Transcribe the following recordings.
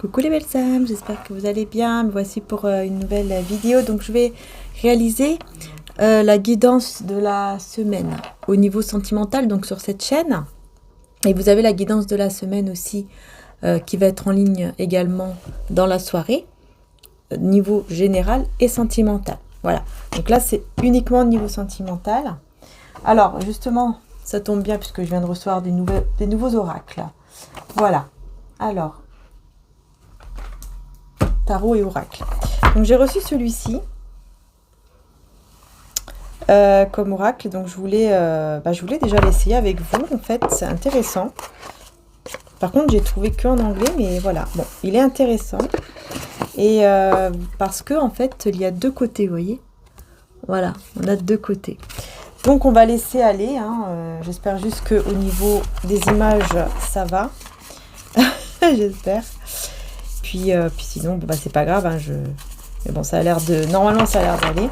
Coucou les belles âmes, j'espère que vous allez bien. Me voici pour une nouvelle vidéo. Donc je vais réaliser la guidance de la semaine au niveau sentimental, donc sur cette chaîne. Et vous avez la guidance de la semaine aussi qui va être en ligne également dans la soirée, niveau général et sentimental. Voilà, donc là c'est uniquement niveau sentimental. Alors justement, ça tombe bien puisque je viens de recevoir des nouveaux oracles. Voilà, alors... Tarot et oracle. Donc j'ai reçu celui-ci comme oracle. Donc je voulais déjà l'essayer avec vous. En fait, c'est intéressant. Par contre, j'ai trouvé qu'en anglais, mais voilà. Bon, il est intéressant. Et parce que en fait, il y a deux côtés, vous voyez. Voilà, on a deux côtés. Donc on va laisser aller. J'espère juste qu'au niveau des images, ça va. J'espère. Puis sinon, c'est pas grave. Mais bon, ça a l'air de... Normalement, ça a l'air d'aller.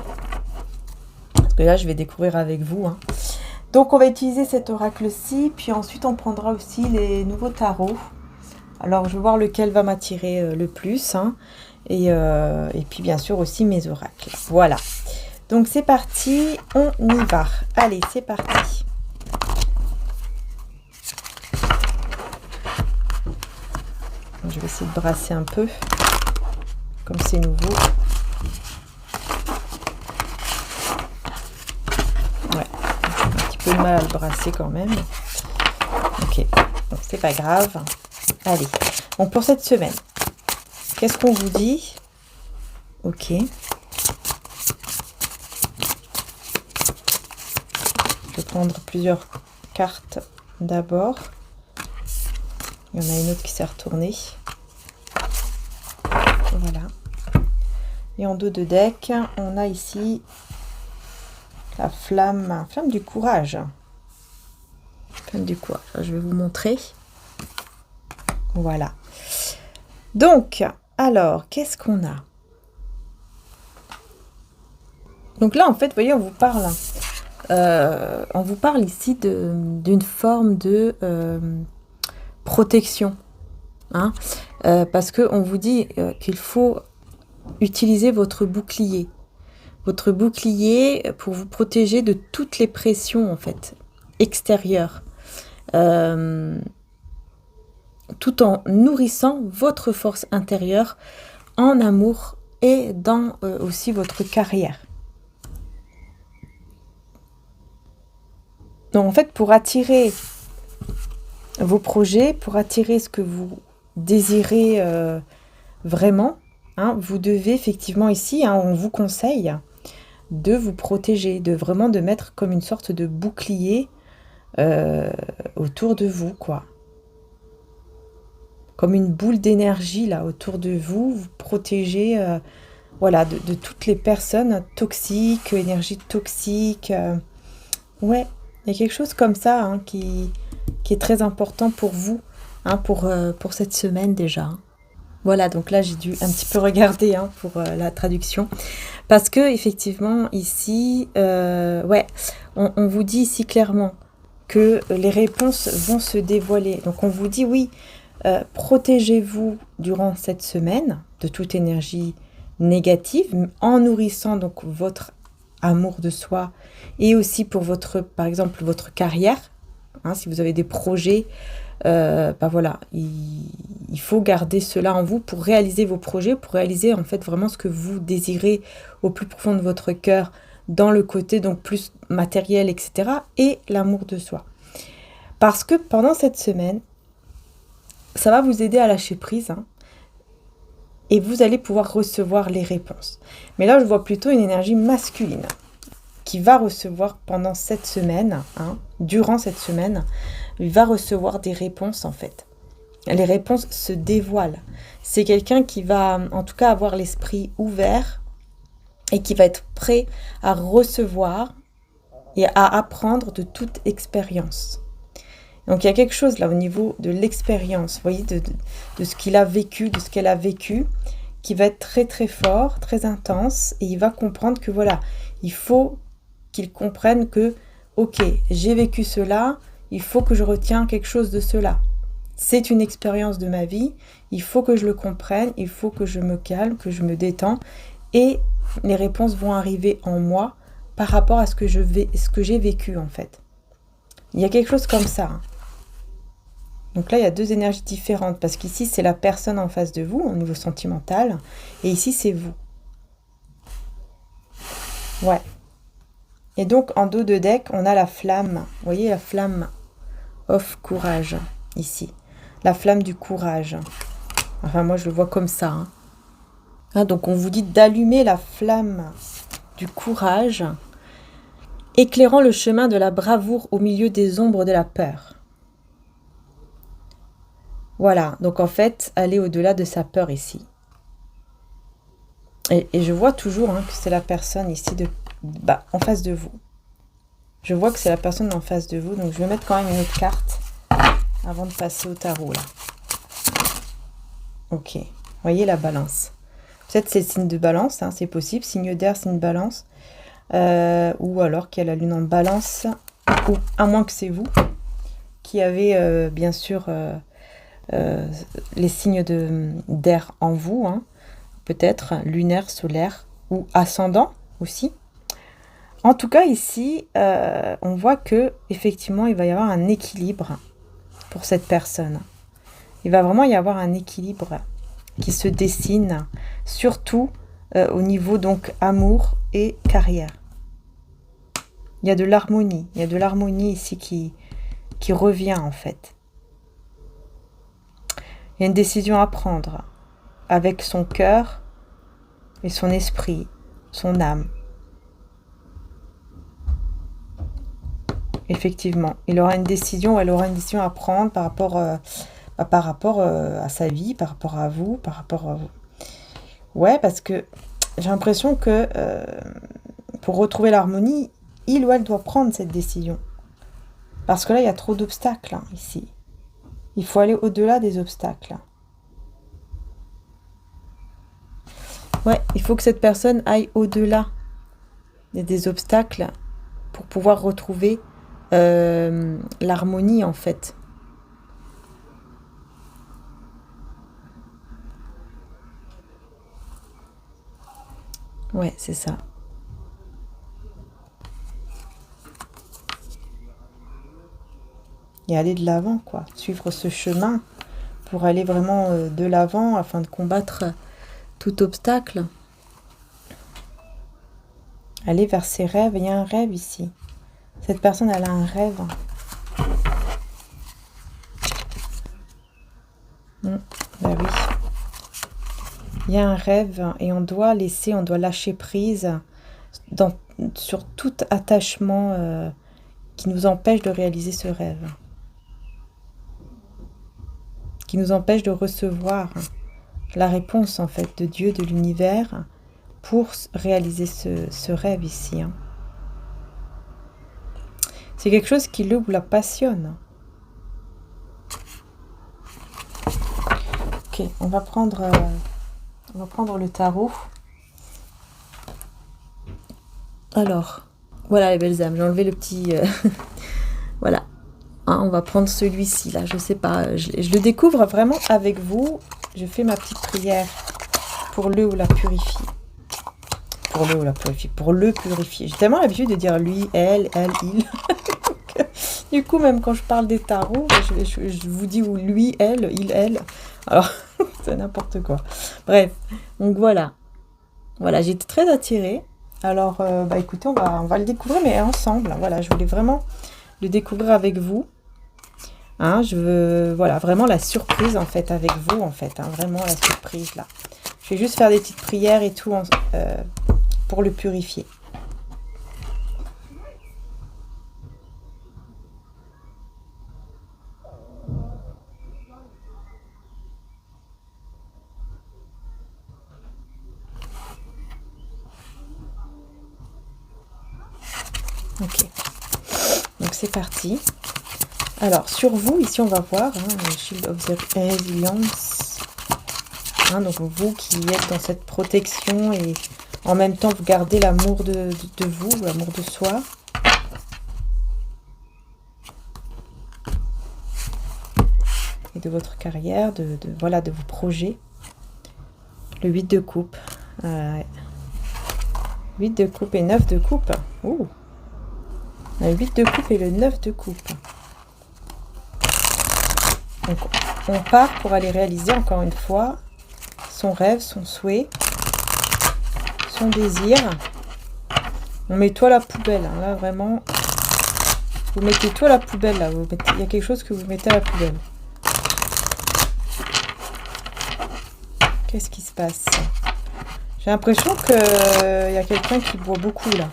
Parce que là, je vais découvrir avec vous. Donc, on va utiliser cet oracle-ci. Puis ensuite, on prendra aussi les nouveaux tarots. Alors, je vais voir lequel va m'attirer le plus. Et puis, bien sûr, aussi mes oracles. Voilà. Donc, c'est parti. On y va. Allez, c'est parti. Je vais essayer de brasser un peu, comme c'est nouveau. Ouais, j'ai un petit peu de mal à le brasser quand même. Ok, donc c'est pas grave. Allez, donc pour cette semaine, qu'est-ce qu'on vous dit? Ok. Je vais prendre plusieurs cartes d'abord. Il y en a une autre qui s'est retournée. Voilà. Et en dos de deck, on a ici la flamme du courage. Flamme du courage. Je vais vous montrer. Voilà. Donc, alors, qu'est-ce qu'on a? Donc là, en fait, vous voyez, on vous parle ici d'une forme de protection. Parce qu'on vous dit qu'il faut utiliser votre bouclier. Votre bouclier pour vous protéger de toutes les pressions, en fait, extérieures. Tout en nourrissant votre force intérieure en amour et dans aussi votre carrière. Donc, en fait, pour attirer vos projets, pour attirer ce que vous désirez vraiment, vous devez effectivement ici, on vous conseille de vous protéger, de mettre comme une sorte de bouclier autour de vous, quoi. Comme une boule d'énergie là autour de vous, vous protégez de toutes les personnes toxiques, énergie toxique. Ouais, il y a quelque chose comme ça qui est très important pour vous, pour cette semaine déjà. Voilà, donc là j'ai dû un petit peu regarder pour la traduction, parce que effectivement ici, on vous dit ici clairement que les réponses vont se dévoiler. Donc on vous dit oui, protégez-vous durant cette semaine de toute énergie négative, en nourrissant donc votre amour de soi et aussi pour par exemple votre carrière. Si vous avez des projets, il faut garder cela en vous pour réaliser vos projets, pour réaliser en fait vraiment ce que vous désirez au plus profond de votre cœur, dans le côté donc plus matériel, etc. et l'amour de soi. Parce que pendant cette semaine, ça va vous aider à lâcher prise, et vous allez pouvoir recevoir les réponses. Mais là, je vois plutôt une énergie masculine qui va recevoir pendant cette semaine, durant cette semaine, il va recevoir des réponses en fait. Les réponses se dévoilent. C'est quelqu'un qui va en tout cas avoir l'esprit ouvert et qui va être prêt à recevoir et à apprendre de toute expérience. Donc il y a quelque chose là au niveau de l'expérience, vous voyez, de ce qu'il a vécu, de ce qu'elle a vécu, qui va être très très fort, très intense, et il va comprendre que voilà, il faut qu'il comprenne que ok, j'ai vécu cela, il faut que je retienne quelque chose de cela. c'est une expérience de ma vie, il faut que je le comprenne, il faut que je me calme, que je me détends, et les réponses vont arriver en moi par rapport à ce que j'ai vécu en fait. Il y a quelque chose comme ça. Donc là, il y a deux énergies différentes, parce qu'ici, c'est la personne en face de vous, au niveau sentimental, et ici, c'est vous. Ouais. Et donc, en dos de deck, on a la flamme. Vous voyez, la flamme of courage, ici. La flamme du courage. Enfin, moi, je le vois comme ça. Donc, on vous dit d'allumer la flamme du courage, éclairant le chemin de la bravoure au milieu des ombres de la peur. Voilà, donc en fait, aller au-delà de sa peur ici. Et je vois toujours que c'est la personne ici en face de vous. Je vois que c'est la personne en face de vous, donc je vais mettre quand même une autre carte avant de passer au tarot, là. Ok, voyez la balance. Peut-être c'est le signe de balance, c'est possible. Signe d'air, signe balance. Ou alors qu'il y a la lune en balance, ou à moins que c'est vous qui avez bien sûr les signes d'air en vous, peut-être lunaire, solaire ou ascendant aussi. En tout cas ici, on voit que effectivement il va y avoir un équilibre pour cette personne. Il va vraiment y avoir un équilibre qui se dessine, surtout au niveau donc amour et carrière. Il y a de l'harmonie, ici qui revient en fait. Il y a une décision à prendre avec son cœur et son esprit, son âme. Effectivement, elle aura une décision à prendre par rapport à sa vie, par rapport à vous, Ouais, parce que j'ai l'impression que pour retrouver l'harmonie, il ou elle doit prendre cette décision. Parce que là, il y a trop d'obstacles ici. Il faut aller au-delà des obstacles. Ouais, il faut que cette personne aille au-delà des obstacles pour pouvoir retrouver l'harmonie en fait. Ouais, c'est ça. Et aller de l'avant, quoi. Suivre ce chemin pour aller vraiment de l'avant afin de combattre tout obstacle. Aller vers ses rêves. Il y a un rêve ici. Cette personne, elle a un rêve. Ben oui. Il y a un rêve et on doit lâcher prise sur tout attachement qui nous empêche de réaliser ce rêve. Qui nous empêche de recevoir la réponse en fait de Dieu, de l'univers, pour réaliser ce rêve ici. C'est quelque chose qui le ou la passionne. Ok, on va prendre le tarot. Alors, voilà les belles âmes, j'ai enlevé le petit... voilà. On va prendre celui-ci, là, je sais pas. Je le découvre vraiment avec vous. Je fais ma petite prière pour le ou la purifier. Pour le purifier. J'ai tellement l'habitude de dire lui, elle, il. Du coup, même quand je parle des tarots, je vous dis lui, elle, il, elle. Alors, c'est n'importe quoi. Bref, donc voilà. Voilà, j'étais très attirée. Alors, écoutez, on va le découvrir, mais ensemble. Voilà, je voulais vraiment le découvrir avec vous. Je veux, voilà, vraiment la surprise, en fait, avec vous, en fait. Vraiment la surprise, là. Je vais juste faire des petites prières et tout pour le purifier. Ok, donc c'est parti. Alors sur vous, ici on va voir le Shield of the Resilience. Donc vous qui êtes dans cette protection et en même temps vous gardez l'amour de vous, l'amour de soi. Et de votre carrière, voilà, de vos projets. Le 8 de coupe. 8 de coupe et 9 de coupe. Ouh. Le 8 de coupe et le 9 de coupe. Donc, on part pour aller réaliser, encore une fois, son rêve, son souhait, son désir. On met tout à la poubelle. Hein, là, vraiment, vous mettez tout à la poubelle. Là. Il y a quelque chose que vous mettez à la poubelle. Qu'est-ce qui se passe? J'ai l'impression qu'il y a quelqu'un qui boit beaucoup, là.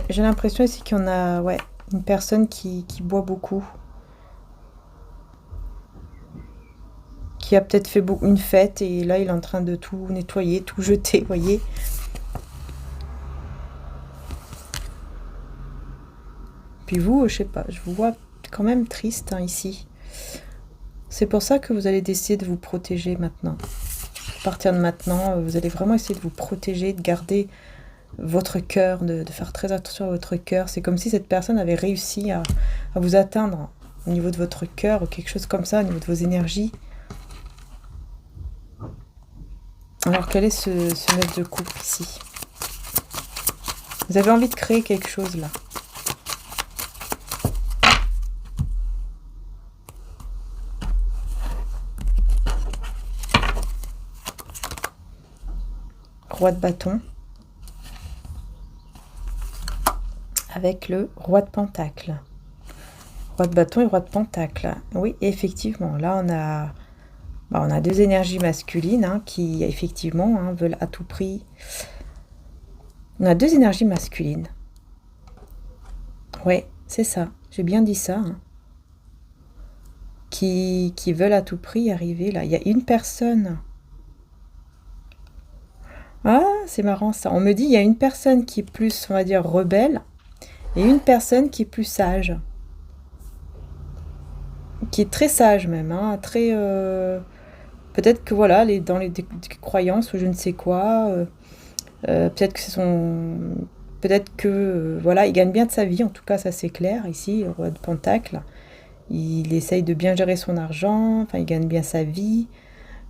J'ai l'impression ici qu'il y en a, ouais, une personne qui boit beaucoup. Qui a peut-être fait une fête et là, il est en train de tout nettoyer, tout jeter, vous voyez. Puis vous, je sais pas, je vous vois quand même triste hein, ici. C'est pour ça que vous allez décider de vous protéger maintenant. À partir de maintenant, vous allez vraiment essayer de vous protéger, de garder votre cœur, de faire très attention à votre cœur. C'est comme si cette personne avait réussi à vous atteindre au niveau de votre cœur ou quelque chose comme ça, au niveau de vos énergies. Alors quel est ce 9 de coupe ici? Vous avez envie de créer quelque chose là. Roi de bâton. Avec le roi de pentacle. Roi de bâton et roi de pentacle. Oui, effectivement, là on a deux énergies masculines hein, qui effectivement hein, veulent à tout prix. On a deux énergies masculines. Ouais, c'est ça. J'ai bien dit ça. Hein. Qui veulent à tout prix arriver là. Il y a une personne. Ah, c'est marrant ça. On me dit il y a une personne qui est plus, on va dire, rebelle. Et une personne qui est plus sage. Qui est très sage même. Hein, très... Peut-être que voilà, dans les croyances ou je ne sais quoi. Peut-être que c'est son... Peut-être que voilà, il gagne bien de sa vie. En tout cas, ça c'est clair ici, le roi de pentacle. Il essaye de bien gérer son argent. Enfin, il gagne bien sa vie.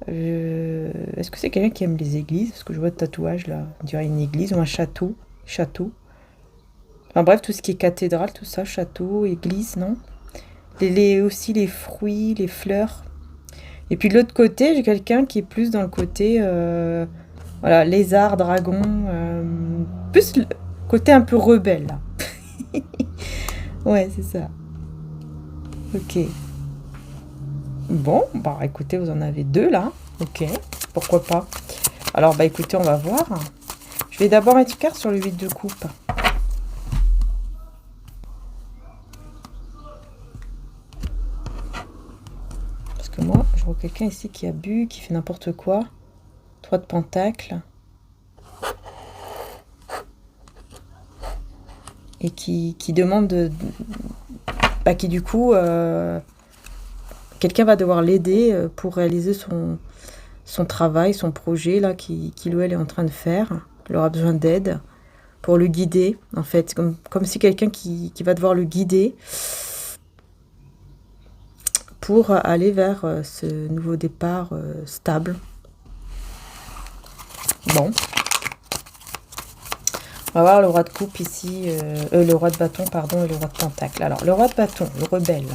Est-ce que c'est quelqu'un qui aime les églises? Parce que je vois de tatouage là. On dirait une église ou un château. Enfin bref, tout ce qui est cathédrale, tout ça, château, église, non? Aussi les fruits, les fleurs. Et puis de l'autre côté, j'ai quelqu'un qui est plus dans le côté, voilà, lézard, dragon, plus le côté un peu rebelle, là. Ouais, c'est ça. Ok. Bon, bah écoutez, vous en avez deux, là. Ok, pourquoi pas. Alors, bah écoutez, on va voir. Je vais d'abord mettre une carte sur le 8 de coupe. Moi, je vois quelqu'un ici qui a bu, qui fait n'importe quoi. 3 de pentacle. Et qui demande bah, qui du coup quelqu'un va devoir l'aider pour réaliser son travail, son projet là qu'il ou elle est en train de faire. Elle aura besoin d'aide pour le guider en fait, comme si quelqu'un qui va devoir le guider pour aller vers ce nouveau départ stable. Bon. On va voir le roi de coupe ici, le roi de bâton, pardon, et le roi de pentacle. Alors, le roi de bâton, le rebelle.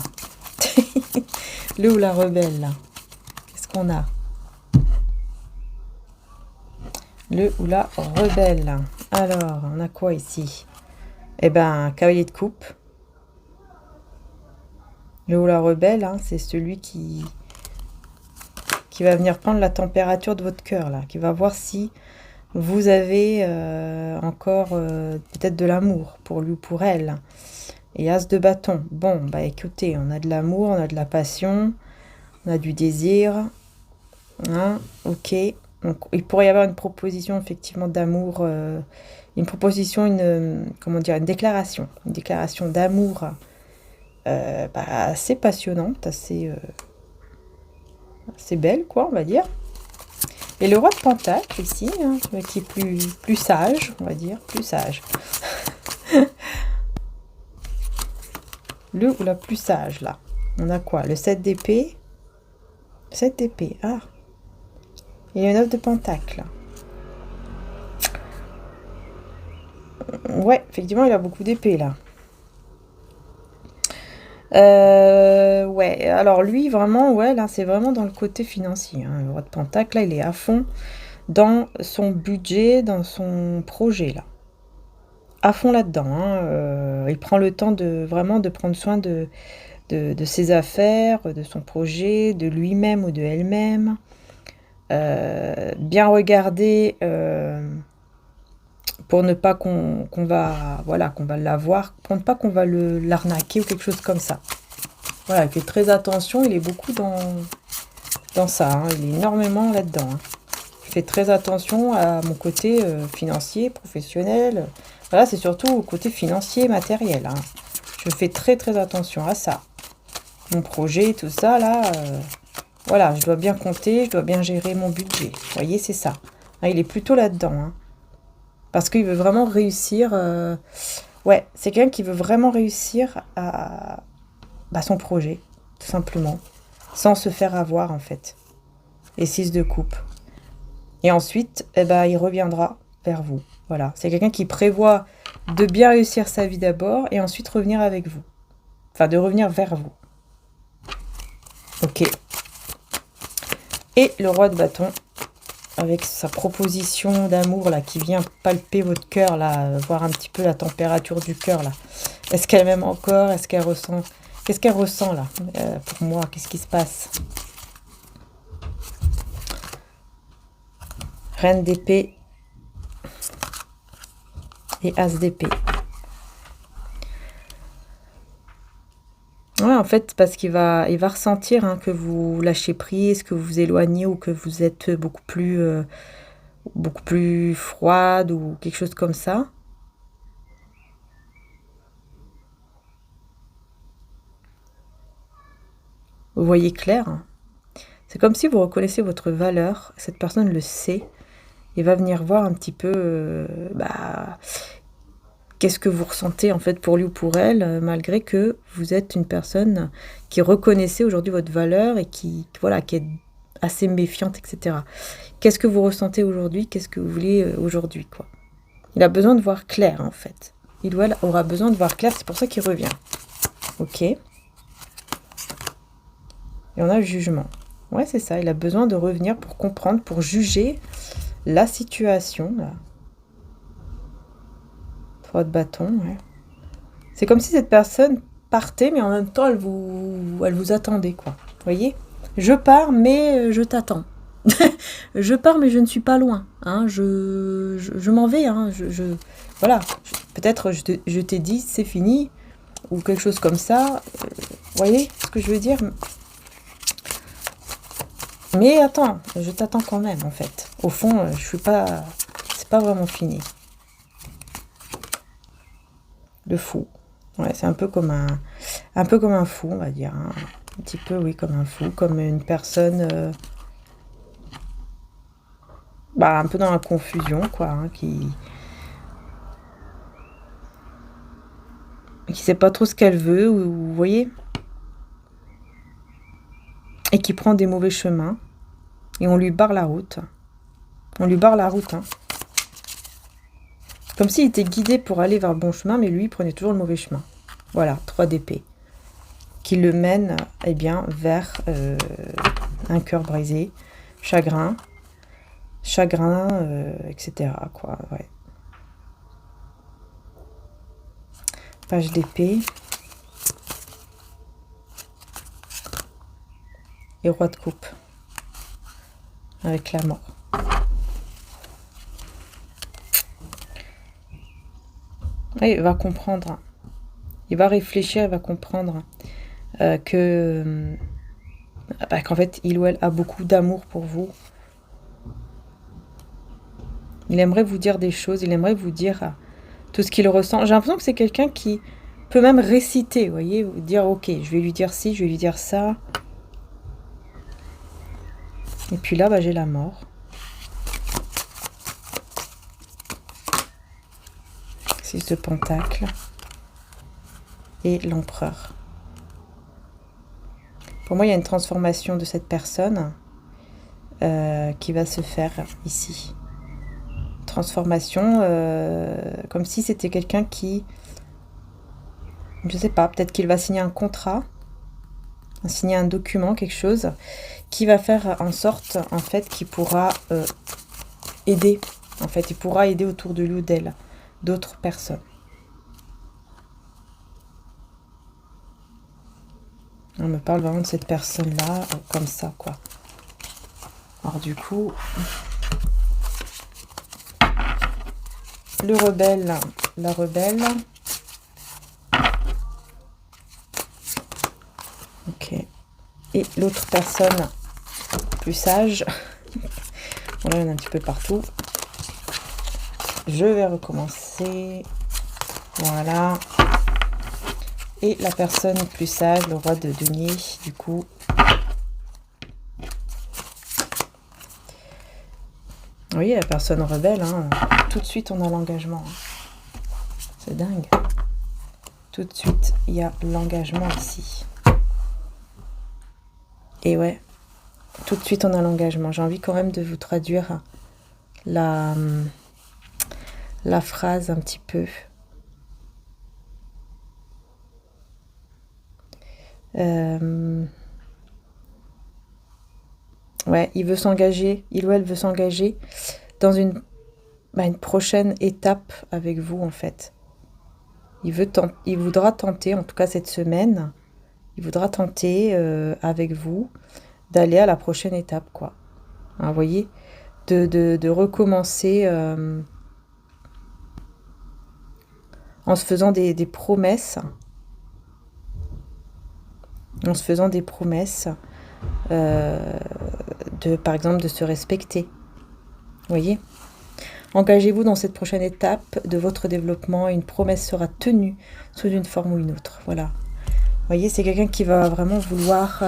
Le ou la rebelle, là. Qu'est-ce qu'on a? Le ou la rebelle. Alors, on a quoi ici? Eh ben, cavalier de coupe. Le ou la rebelle, hein, c'est celui qui va venir prendre la température de votre cœur, là, qui va voir si vous avez encore peut-être de l'amour pour lui ou pour elle. Et as de bâton. Bon, bah écoutez, on a de l'amour, on a de la passion, on a du désir. Hein, ok. Donc, il pourrait y avoir une proposition, effectivement, d'amour. Une proposition, comment dire, une déclaration d'amour assez passionnante, assez belle, quoi, on va dire. Et le roi de Pentacle ici, hein, qui est plus sage, on va dire, plus sage. Le ou la plus sage, là. On a quoi? Le 7 d'épée. 7 d'épée, ah. Et le 9 de Pentacle. Ouais, effectivement, il a beaucoup d'épée, là. Ouais, alors lui, vraiment, ouais, là, c'est vraiment dans le côté financier. Hein. Le roi de Pentacle, là, il est à fond dans son budget, dans son projet, là. À fond là-dedans. Hein. Il prend le temps de vraiment de prendre soin de ses affaires, de son projet, de lui-même ou de elle-même. Bien regarder pour ne pas qu'on va l'avoir, pour ne pas qu'on va l'arnaquer ou quelque chose comme ça. Voilà, il fait très attention, il est beaucoup dans ça, hein, il est énormément là-dedans. Hein. Je fais très attention à mon côté financier, professionnel. Voilà, c'est surtout au côté financier, matériel. Hein. Je fais très très attention à ça. Mon projet, tout ça, là, voilà, je dois bien compter, je dois bien gérer mon budget. Vous voyez, c'est ça. Hein, il est plutôt là-dedans. Hein. Parce qu'il veut vraiment réussir. Ouais, c'est quelqu'un qui veut vraiment réussir à son projet, tout simplement. Sans se faire avoir, en fait. Et 6 de coupe. Et ensuite, il reviendra vers vous. Voilà, c'est quelqu'un qui prévoit de bien réussir sa vie d'abord et ensuite revenir avec vous. Enfin, de revenir vers vous. Ok. Et le roi de bâton, avec sa proposition d'amour là, qui vient palper votre cœur, là, voir un petit peu la température du cœur, là. Est-ce qu'elle m'aime encore? Est-ce qu'elle ressent... Qu'est-ce qu'elle ressent, là, pour moi? Qu'est-ce qui se passe? Reine d'épée et as d'épée. Ouais, en fait, parce qu'il va ressentir hein, que vous lâchez prise, que vous vous éloignez ou que vous êtes beaucoup plus froide ou quelque chose comme ça. Vous voyez clair. Hein. C'est comme si vous reconnaissez votre valeur. Cette personne le sait et va venir voir un petit peu qu'est-ce que vous ressentez en fait pour lui ou pour elle, malgré que vous êtes une personne qui reconnaissait aujourd'hui votre valeur et qui est assez méfiante, etc. Qu'est-ce que vous ressentez aujourd'hui? Qu'est-ce que vous voulez aujourd'hui, quoi? Il a besoin de voir clair, en fait. Il aura besoin de voir clair, c'est pour ça qu'il revient. Ok. Et on a le jugement. Ouais, c'est ça, il a besoin de revenir pour comprendre, pour juger la situation, là. 3 de bâton, ouais. C'est comme si cette personne partait, mais en même temps, elle vous attendait, quoi. Vous voyez? Je pars, mais je t'attends. Je pars, mais je ne suis pas loin. Hein. Je m'en vais. Hein. Voilà. Peut-être je t'ai dit, c'est fini, ou quelque chose comme ça. Vous voyez ce que je veux dire? Mais attends, je t'attends quand même, en fait. Au fond, je suis pas... C'est pas vraiment fini. Le fou. Ouais, c'est un peu comme un fou, on va dire. Hein. Un petit peu, oui, comme un fou, comme une personne... un peu dans la confusion, quoi, hein, qui sait pas trop ce qu'elle veut, vous voyez, et qui prend des mauvais chemins, et on lui barre la route. On lui barre la route, hein. Comme s'il était guidé pour aller vers le bon chemin, mais lui, il prenait toujours le mauvais chemin. Voilà, 3 d'épée. Qui le mène, eh bien, vers un cœur brisé, chagrin, etc., quoi, ouais. Page d'épée. Et roi de coupe. Avec la mort. Et il va comprendre. Il va réfléchir, il va comprendre qu'en fait, il ou elle a beaucoup d'amour pour vous. Il aimerait vous dire des choses, il aimerait vous dire tout ce qu'il ressent. J'ai l'impression que c'est quelqu'un qui peut même réciter, vous voyez, vous dire ok, je vais lui dire ci, je vais lui dire ça. Et puis là, j'ai la mort. 6 de Pentacle et l'Empereur. Pour moi, il y a une transformation de cette personne qui va se faire ici. Transformation, comme si c'était quelqu'un qui, je sais pas, peut-être qu'il va signer un contrat, signer un document, quelque chose, qui va faire en sorte, en fait, qu'il pourra aider. En fait, il pourra aider autour de lui ou d'elle d'autres personnes. On me parle vraiment de cette personne-là, comme ça, quoi. Alors du coup, le rebelle, la rebelle. Ok. Et l'autre personne plus sage. Bon, là, il y en a un petit peu partout. Je vais recommencer. Voilà. Et la personne plus sage, le roi de denier, du coup. Oui, la personne rebelle, hein, tout de suite on a l'engagement. C'est dingue. Tout de suite, il y a l'engagement ici. Et ouais, tout de suite on a l'engagement. J'ai envie quand même de vous traduire la phrase un petit peu. Ouais, il veut s'engager, il ou elle veut s'engager dans une prochaine étape avec vous, en fait. Il voudra tenter, en tout cas cette semaine, il voudra tenter avec vous d'aller à la prochaine étape, quoi. Hein, vous voyez, de recommencer en se faisant des promesses. En se faisant des promesses, par exemple, de se respecter. Vous voyez ? Engagez-vous dans cette prochaine étape de votre développement. Une promesse sera tenue sous une forme ou une autre. Voilà. Vous voyez, c'est quelqu'un qui va vraiment vouloir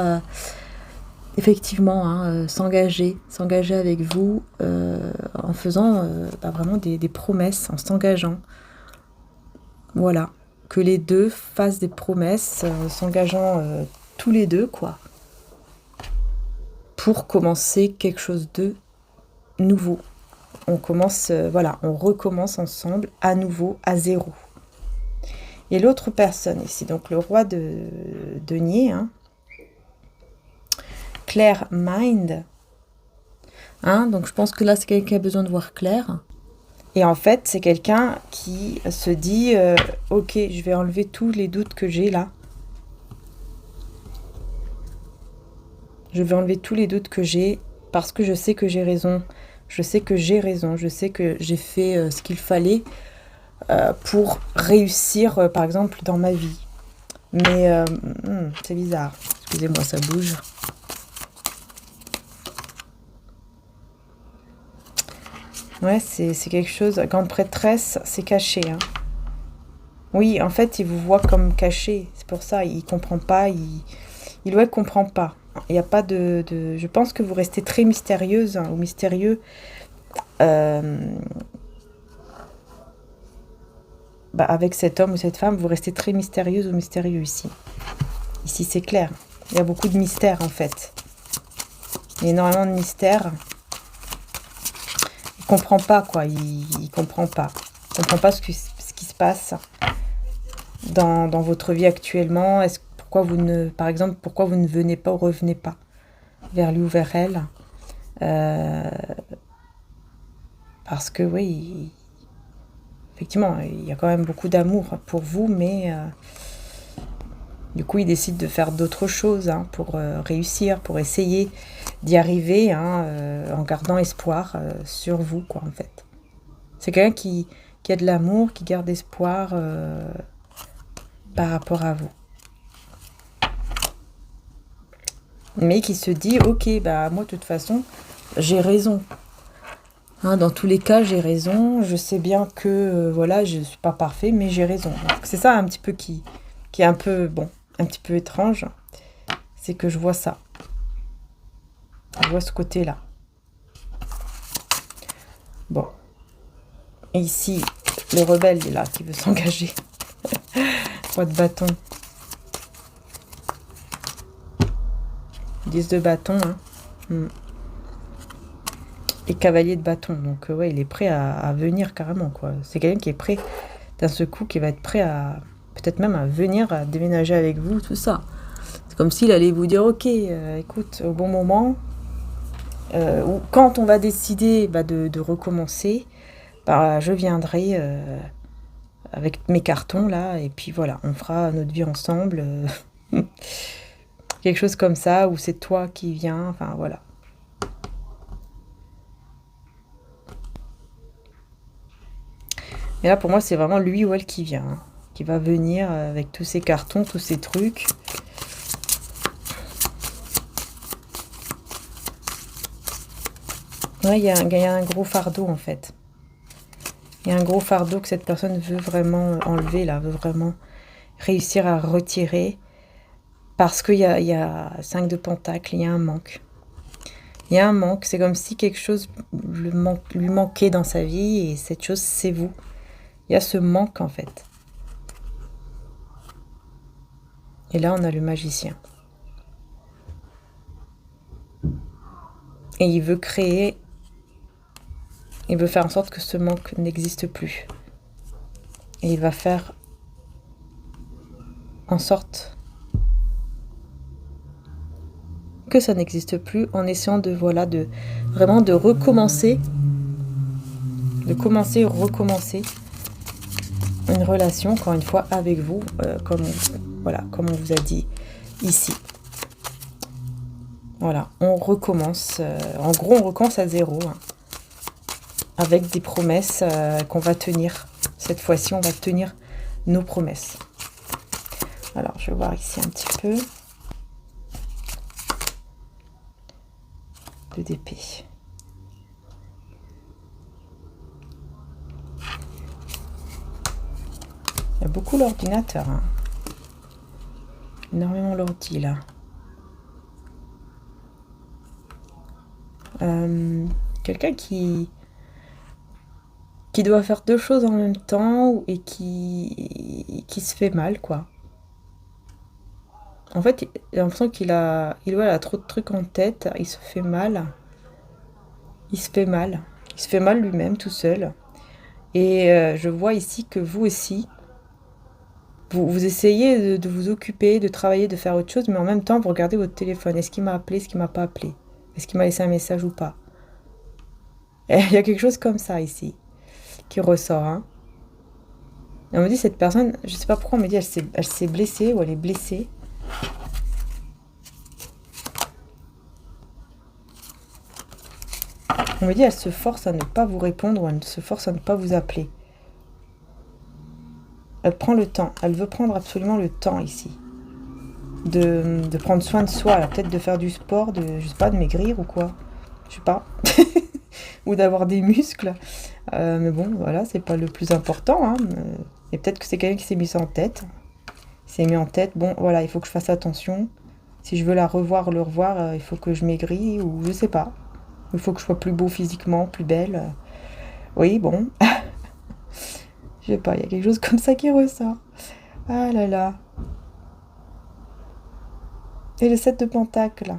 effectivement s'engager avec vous en faisant vraiment des promesses, en s'engageant. Voilà. Que les deux fassent des promesses, s'engageant tous les deux, quoi. Pour commencer quelque chose de nouveau. On commence, on recommence ensemble à nouveau, à zéro. Et l'autre personne ici, donc le roi de denier, hein, Claire Mind. Hein, donc je pense que là, c'est quelqu'un qui a besoin de voir clair. Et en fait, c'est quelqu'un qui se dit, ok, je vais enlever tous les doutes que j'ai là. Je vais enlever tous les doutes que j'ai parce que je sais que j'ai raison. Je sais que j'ai raison. Je sais que j'ai fait ce qu'il fallait pour réussir, par exemple, dans ma vie. Mais c'est bizarre. Excusez-moi, ça bouge. Ouais, c'est quelque chose... Grande prêtresse, c'est caché. Hein. Oui, en fait, il vous voit comme caché. C'est pour ça, il comprend pas. Il ouais, comprend pas. Il n'y a pas de... Je pense que vous restez très mystérieuse ou mystérieux. Avec cet homme ou cette femme, vous restez très mystérieuse ou mystérieux ici. Ici, c'est clair. Il y a beaucoup de mystères, en fait. Il y a énormément de mystères. Il comprend pas, quoi. Il comprend pas. Il comprend pas ce qui se passe dans votre vie actuellement. Par exemple, pourquoi vous ne venez pas ou revenez pas vers lui ou vers elle parce que, oui, effectivement, il y a quand même beaucoup d'amour pour vous, mais du coup, il décide de faire d'autres choses pour réussir, pour essayer d'y arriver en gardant espoir sur vous, quoi, en fait. C'est quelqu'un qui a de l'amour, qui garde espoir par rapport à vous. Mais qui se dit, ok, moi, de toute façon, j'ai raison. Dans tous les cas, j'ai raison. Je sais bien que, je ne suis pas parfait, mais j'ai raison. Donc, c'est ça un petit peu qui est un peu, un petit peu étrange. C'est que je vois ça. Je vois ce côté-là. Bon. Et ici, Le rebelle, il est là, qui veut s'engager. 3 de bâton. 10 de bâton. Hein. Et cavalier de bâton. Donc, ouais, il est prêt à venir carrément, quoi. C'est quelqu'un qui est prêt, d'un seul coup, qui va être prêt à... Peut-être même à venir, à déménager avec vous, tout ça. C'est comme s'il allait vous dire, ok, écoute, au bon moment, ou quand on va décider de recommencer, je viendrai avec mes cartons, là, et puis voilà, on fera notre vie ensemble. Quelque chose comme ça, où c'est toi qui viens, enfin, voilà. Et là, pour moi, c'est vraiment lui ou elle qui vient, hein, qui va venir avec tous ces cartons, tous ces trucs. Ouais, il y a un gros fardeau, en fait. Il y a un gros fardeau que cette personne veut vraiment enlever, là, veut vraiment réussir à retirer. Parce qu'il y a 5 de pentacles, il y a un manque. Il y a un manque, c'est comme si quelque chose lui manquait dans sa vie, et cette chose, c'est vous. Il y a ce manque, en fait. Et là, on a le magicien. Et il veut créer... Il veut faire en sorte que ce manque n'existe plus. Et il va faire en sorte que ça n'existe plus en essayant vraiment de recommencer, recommencer une relation, encore une fois, avec vous, comme on vous a dit ici. Voilà, on recommence. En gros, on recommence à zéro, hein, avec des promesses qu'on va tenir. Cette fois-ci, on va tenir nos promesses. Alors, je vais voir ici un petit peu. 2 d'épée. Il y a beaucoup l'ordinateur. Hein. Énormément l'ordi, là. Quelqu'un qui doit faire 2 choses en même temps et qui se fait mal, quoi. En fait, j'ai l'impression qu'il a trop de trucs en tête, il se fait mal. Il se fait mal lui-même, tout seul. Et je vois ici que vous aussi, vous essayez de vous occuper, de travailler, de faire autre chose, mais en même temps, vous regardez votre téléphone. Est-ce qu'il m'a appelé, est-ce qu'il m'a pas appelé? Est-ce qu'il m'a laissé un message ou pas? Et il y a quelque chose comme ça ici, qui ressort. Hein. Et on me dit, cette personne, je sais pas pourquoi, on me dit, elle s'est blessée ou elle est blessée. On me dit, elle se force à ne pas vous répondre ou elle se force à ne pas vous appeler. Elle prend le temps. Elle veut prendre absolument le temps ici. De prendre soin de soi. Peut-être de faire du sport, je sais pas, de maigrir ou quoi. Je sais pas. Ou d'avoir des muscles. Mais bon, voilà, c'est pas le plus important. Hein. Et peut-être que c'est quelqu'un qui s'est mis ça en tête. Il s'est mis en tête, bon, voilà, il faut que je fasse attention. Si je veux le revoir, il faut que je maigris ou je sais pas. Il faut que je sois plus beau physiquement, plus belle. Oui, bon. Je sais pas, il y a quelque chose comme ça qui ressort. Ah là là. Et le 7 de pentacles.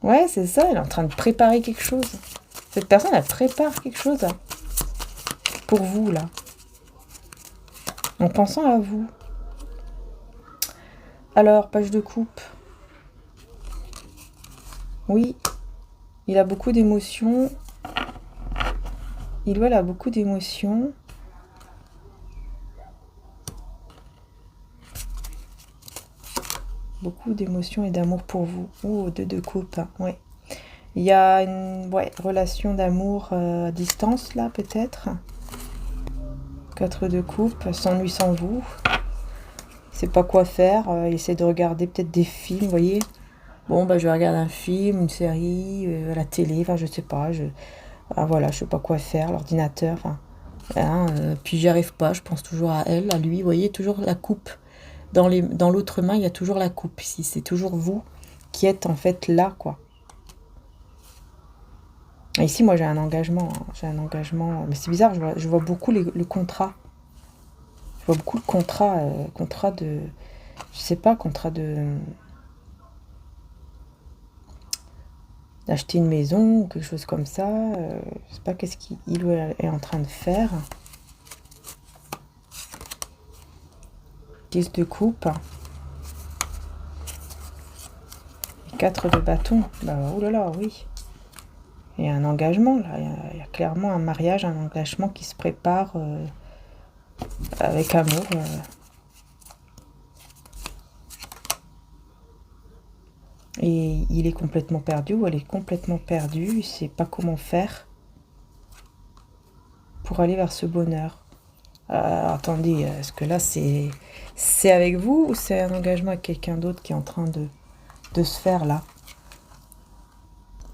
Ouais, c'est ça, elle est en train de préparer quelque chose. Cette personne, elle prépare quelque chose pour vous, là. En pensant à vous. Alors, page de coupe. Oui, il a beaucoup d'émotions. Il ou elle a beaucoup d'émotions. Beaucoup d'émotions et d'amour pour vous. Oh, 2 de coupe, hein, ouais. Il y a une relation d'amour à distance, là, peut-être. 4 de coupe, sans lui, sans vous. Il sait pas quoi faire. Il essaie de regarder peut-être des films, vous voyez. Bon, je regarde un film, une série, à la télé, enfin, je sais pas. Voilà, je sais pas quoi faire, l'ordinateur, enfin. Hein, puis j'y arrive pas, je pense toujours à elle, à lui, vous voyez, toujours la coupe. Dans l'autre main, il y a toujours la coupe. Ici, c'est toujours vous qui êtes en fait là, quoi. Ici, moi, j'ai un engagement. Hein. J'ai un engagement. Mais c'est bizarre, je vois beaucoup le contrat. Je vois beaucoup le contrat de... Je sais pas, contrat de... D'acheter une maison ou quelque chose comme ça. Je sais pas qu'est-ce qu'il ou elle est en train de faire. 10 de coupe. Et 4 de bâton. Bah, oulala, oui. Il y a un engagement, là. Il y a clairement un mariage, un engagement qui se prépare avec amour. Et il est complètement perdu ou elle est complètement perdue. Il ne sait pas comment faire pour aller vers ce bonheur. Attendez, est-ce que là, c'est avec vous ou c'est un engagement avec quelqu'un d'autre qui est en train de se faire là?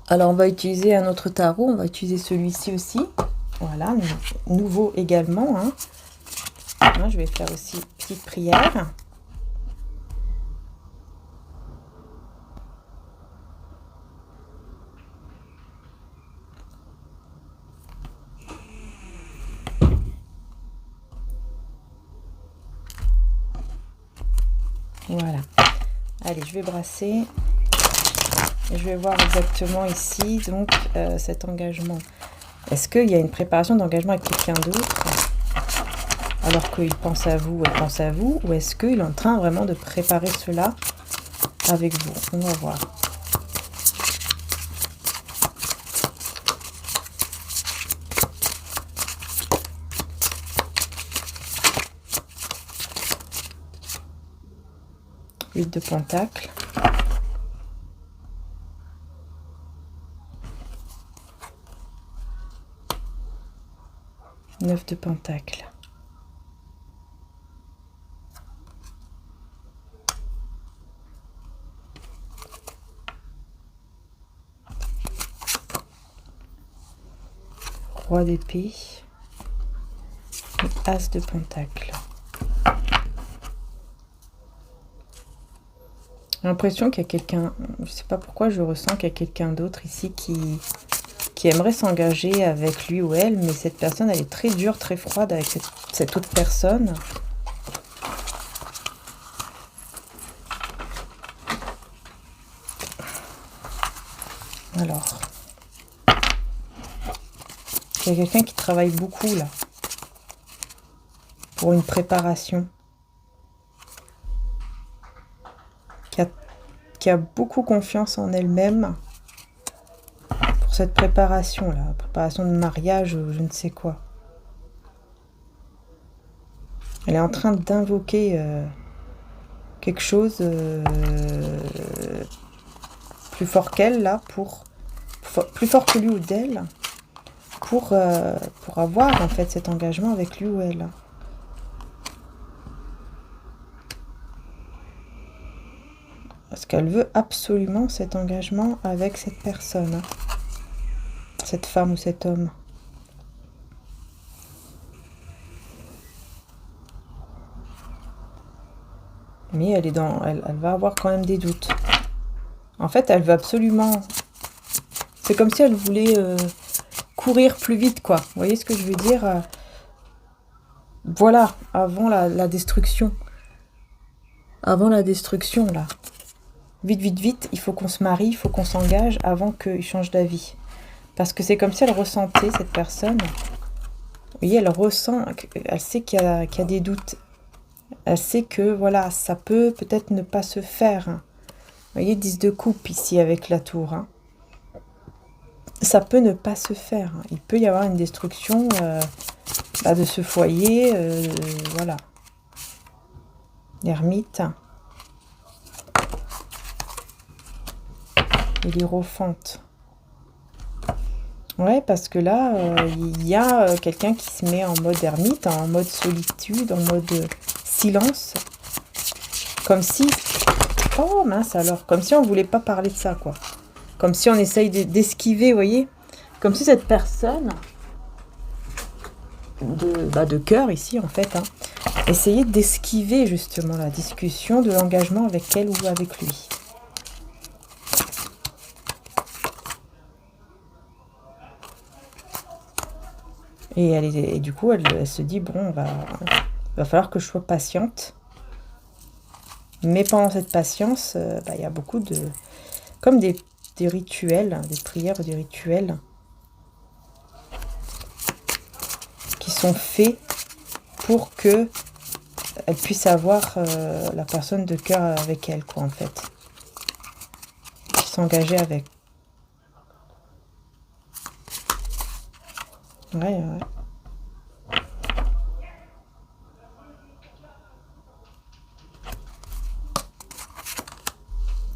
Alors, on va utiliser un autre tarot. On va utiliser celui-ci aussi. Voilà, nouveau également. Hein. Je vais faire aussi une petite prière. Voilà. Allez, je vais brasser. Je vais voir exactement ici, donc, cet engagement. Est-ce qu'il y a une préparation d'engagement avec quelqu'un d'autre alors qu'il pense à vous, elle pense à vous, ou est-ce qu'il est en train vraiment de préparer cela avec vous? On va voir. Huit de Pentacle. Neuf de Pentacle. Roi d'épée. Et As de Pentacle. J'ai l'impression qu'il y a quelqu'un, je sais pas pourquoi je ressens qu'il y a quelqu'un d'autre ici qui aimerait s'engager avec lui ou elle, mais cette personne, elle est très dure, très froide avec cette autre personne. Alors, il y a quelqu'un qui travaille beaucoup là, pour une préparation, qui a beaucoup confiance en elle-même pour cette préparation là, préparation de mariage ou je ne sais quoi. Elle est en train d'invoquer quelque chose plus fort qu'elle là, plus fort que lui ou d'elle, pour avoir en fait cet engagement avec lui ou elle. Parce qu'elle veut absolument cet engagement avec cette personne, cette femme ou cet homme. Mais elle va avoir quand même des doutes. En fait, elle veut absolument... C'est comme si elle voulait courir plus vite, quoi. Vous voyez ce que je veux dire? Voilà, avant la destruction. Avant la destruction, là. Vite, vite, vite, il faut qu'on se marie, il faut qu'on s'engage avant qu'il change d'avis. Parce que c'est comme si elle ressentait, cette personne. Vous voyez, elle ressent, elle sait qu'il y a des doutes. Elle sait que, voilà, ça peut peut-être ne pas se faire. Vous voyez, 10 de coupe ici avec la tour. Hein. Ça peut ne pas se faire. Il peut y avoir une destruction de ce foyer. Voilà. L'ermite. Et l'hiérophante. Ouais, parce que là, il y a quelqu'un qui se met en mode ermite, en mode solitude, en mode silence. Comme si... Oh mince alors, comme si on voulait pas parler de ça, quoi. Comme si on essaye d'esquiver, vous voyez. Comme si cette personne de cœur ici, en fait, essayait d'esquiver justement la discussion de l'engagement avec elle ou avec lui. Et du coup, elle se dit, bon, va falloir que je sois patiente. Mais pendant cette patience, il y a beaucoup de... Comme des rituels, des prières, des rituels qui sont faits pour que elle puisse avoir la personne de cœur avec elle, quoi, en fait. S'engager avec. Ouais.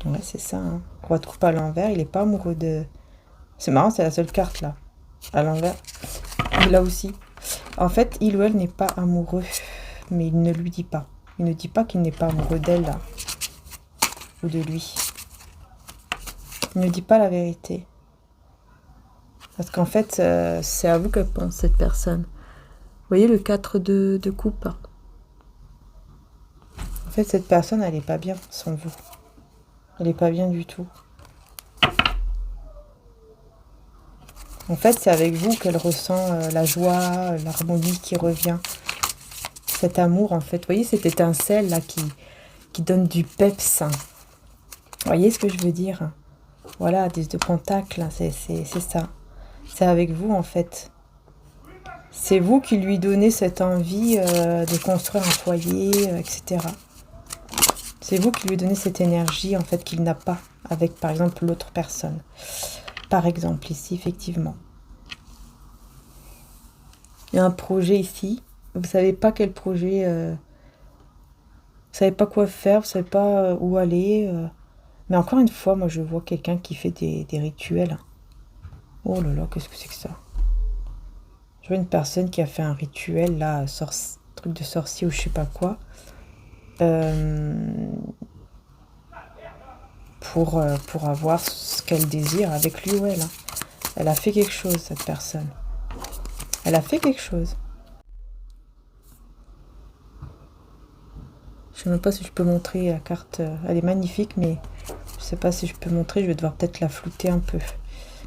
Ouais, c'est ça. Hein. Roi de coupe à l'envers, il est pas amoureux de... C'est marrant, c'est la seule carte, là. À l'envers. Et là aussi. En fait, il ou elle n'est pas amoureux, mais il ne lui dit pas. Il ne dit pas qu'il n'est pas amoureux d'elle, là. Ou de lui. Il ne dit pas la vérité. Parce qu'en fait, c'est à vous qu'elle pense, cette personne. Vous voyez le 4 de coupe. En fait, cette personne, elle n'est pas bien sans vous. Elle n'est pas bien du tout. En fait, c'est avec vous qu'elle ressent la joie, l'harmonie qui revient. Cet amour, en fait. Vous voyez, cette étincelle là qui donne du peps. Vous voyez ce que je veux dire? Voilà, des deux pentacles, c'est ça. C'est avec vous, en fait. C'est vous qui lui donnez cette envie de construire un foyer, etc. C'est vous qui lui donnez cette énergie, en fait, qu'il n'a pas avec, par exemple, l'autre personne. Par exemple, ici, effectivement. Il y a un projet ici. Vous ne savez pas quel projet... vous ne savez pas quoi faire, vous ne savez pas où aller. Mais encore une fois, moi, je vois quelqu'un qui fait des rituels. Oh là là, qu'est-ce que c'est que ça? Je vois une personne qui a fait un rituel, là, truc de sorcier ou je sais pas quoi. Pour avoir ce qu'elle désire avec lui ou elle. Hein. Elle a fait quelque chose, cette personne. Elle a fait quelque chose. Je sais même pas si je peux montrer la carte. Elle est magnifique, mais je sais pas si je peux montrer. Je vais devoir peut-être la flouter un peu.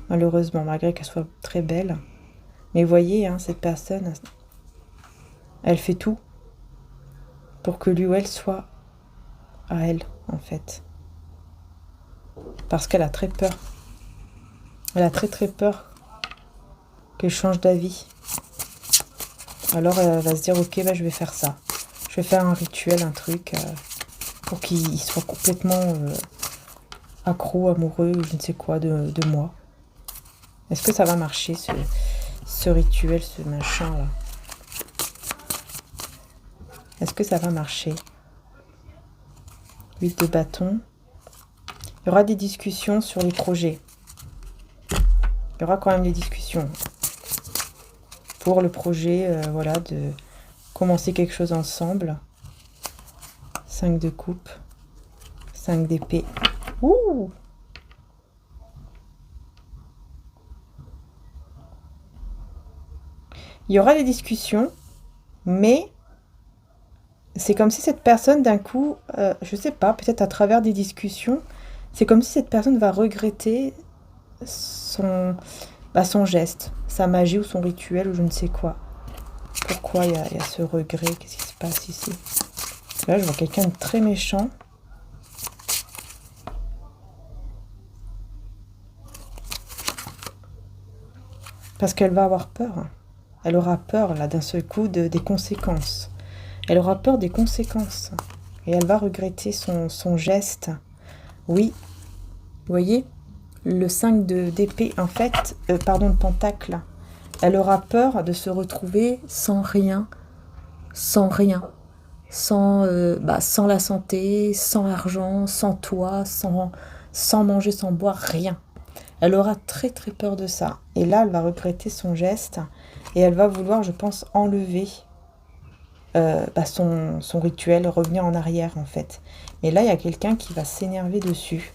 Malheureusement, malgré qu'elle soit très belle. Mais voyez, hein, cette personne, elle fait tout pour que lui ou elle soit à elle, en fait. Parce qu'elle a très peur. Elle a très très peur qu'elle change d'avis. Alors elle va se dire, ok, je vais faire ça. Je vais faire un rituel, un truc, pour qu'il soit complètement accro, amoureux, ou je ne sais quoi, de moi. Est-ce que ça va marcher, ce rituel, ce machin là? Est-ce que ça va marcher? 8 de bâton. Il y aura des discussions sur les projets. Il y aura quand même des discussions pour le projet, voilà, de commencer quelque chose ensemble. 5 de coupe, 5 d'épée. Ouh! Il y aura des discussions, mais c'est comme si cette personne, d'un coup, je sais pas, peut-être à travers des discussions, c'est comme si cette personne va regretter son geste, sa magie ou son rituel ou je ne sais quoi. Pourquoi il y a ce regret? Qu'est-ce qui se passe ici? Là, je vois quelqu'un de très méchant. Parce qu'elle va avoir peur. Elle aura peur, là, d'un seul coup, des conséquences. Elle aura peur des conséquences. Et elle va regretter son geste. Oui. Vous voyez? Le 5 d'épée, en fait, de pentacle. Elle aura peur de se retrouver sans rien. Sans la santé, sans argent, sans toit, sans manger, sans boire, rien. Elle aura très très peur de ça. Et là, elle va regretter son geste et elle va vouloir, je pense, enlever son rituel, revenir en arrière en fait. Et là, il y a quelqu'un qui va s'énerver dessus.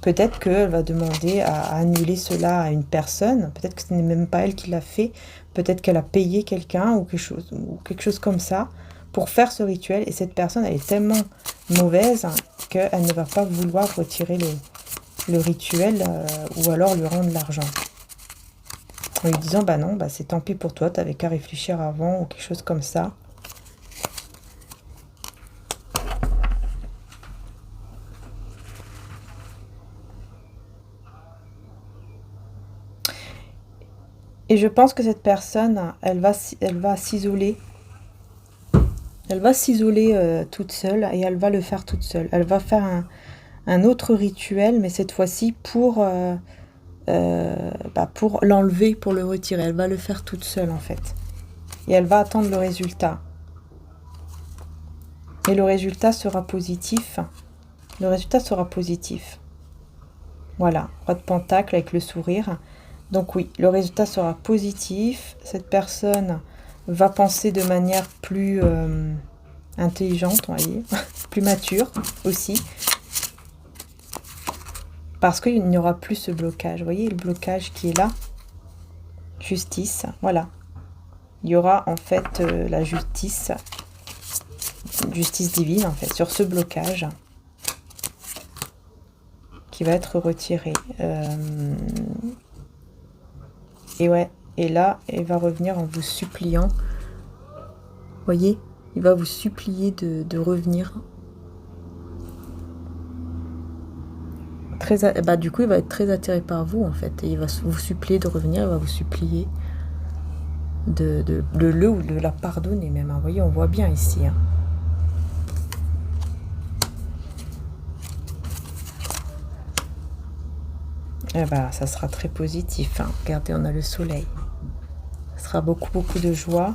Peut-être qu'elle va demander à annuler cela à une personne. Peut-être que ce n'est même pas elle qui l'a fait. Peut-être qu'elle a payé quelqu'un ou quelque chose comme ça pour faire ce rituel. Et cette personne, elle est tellement mauvaise qu'elle ne va pas vouloir retirer le rituel ou alors lui rendre l'argent. En lui disant, bah non, bah c'est tant pis pour toi, t'avais qu'à réfléchir avant ou quelque chose comme ça. Et je pense que cette personne, elle va s'isoler. Elle va s'isoler toute seule et elle va le faire toute seule. Elle va faire un autre rituel, mais cette fois-ci pour l'enlever, pour le retirer. Elle va le faire toute seule en fait. Et elle va attendre le résultat. Et le résultat sera positif. Le résultat sera positif. Voilà, roi de pentacle avec le sourire. Donc oui, le résultat sera positif. Cette personne va penser de manière plus intelligente, on va dire, plus mature aussi. Parce qu'il n'y aura plus ce blocage. Vous voyez le blocage qui est là? Justice, voilà. Il y aura en fait la justice divine en fait, sur ce blocage qui va être retiré. Et ouais, et là, il va revenir en vous suppliant. Vous voyez, il va vous supplier de revenir. Du coup, il va être très attiré par vous, en fait. Et il va vous supplier de revenir, il va vous supplier de la pardonner, même. Hein. Vous voyez, on voit bien ici. Hein. Eh ben, ça sera très positif. Hein. Regardez, on a le soleil. Ce sera beaucoup de joie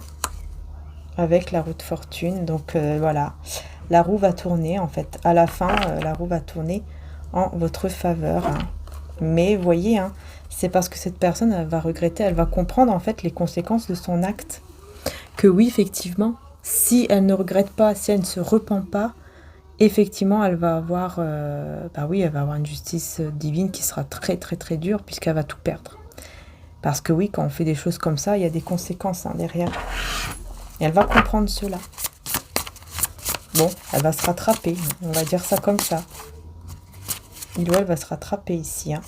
avec la roue de fortune. Donc, voilà. La roue va tourner, en fait. À la fin, la roue va tourner en votre faveur. Hein. Mais, vous voyez, hein, c'est parce que cette personne, elle va regretter, elle va comprendre, en fait, les conséquences de son acte. Que oui, effectivement, si elle ne regrette pas, si elle ne se repent pas, effectivement, elle va avoir, elle va avoir une justice divine qui sera très dure puisqu'elle va tout perdre. Parce que oui, quand on fait des choses comme ça, il y a des conséquences derrière. Et elle va comprendre cela. Bon, elle va se rattraper, on va dire ça comme ça. Il ou elle va se rattraper ici. Hein.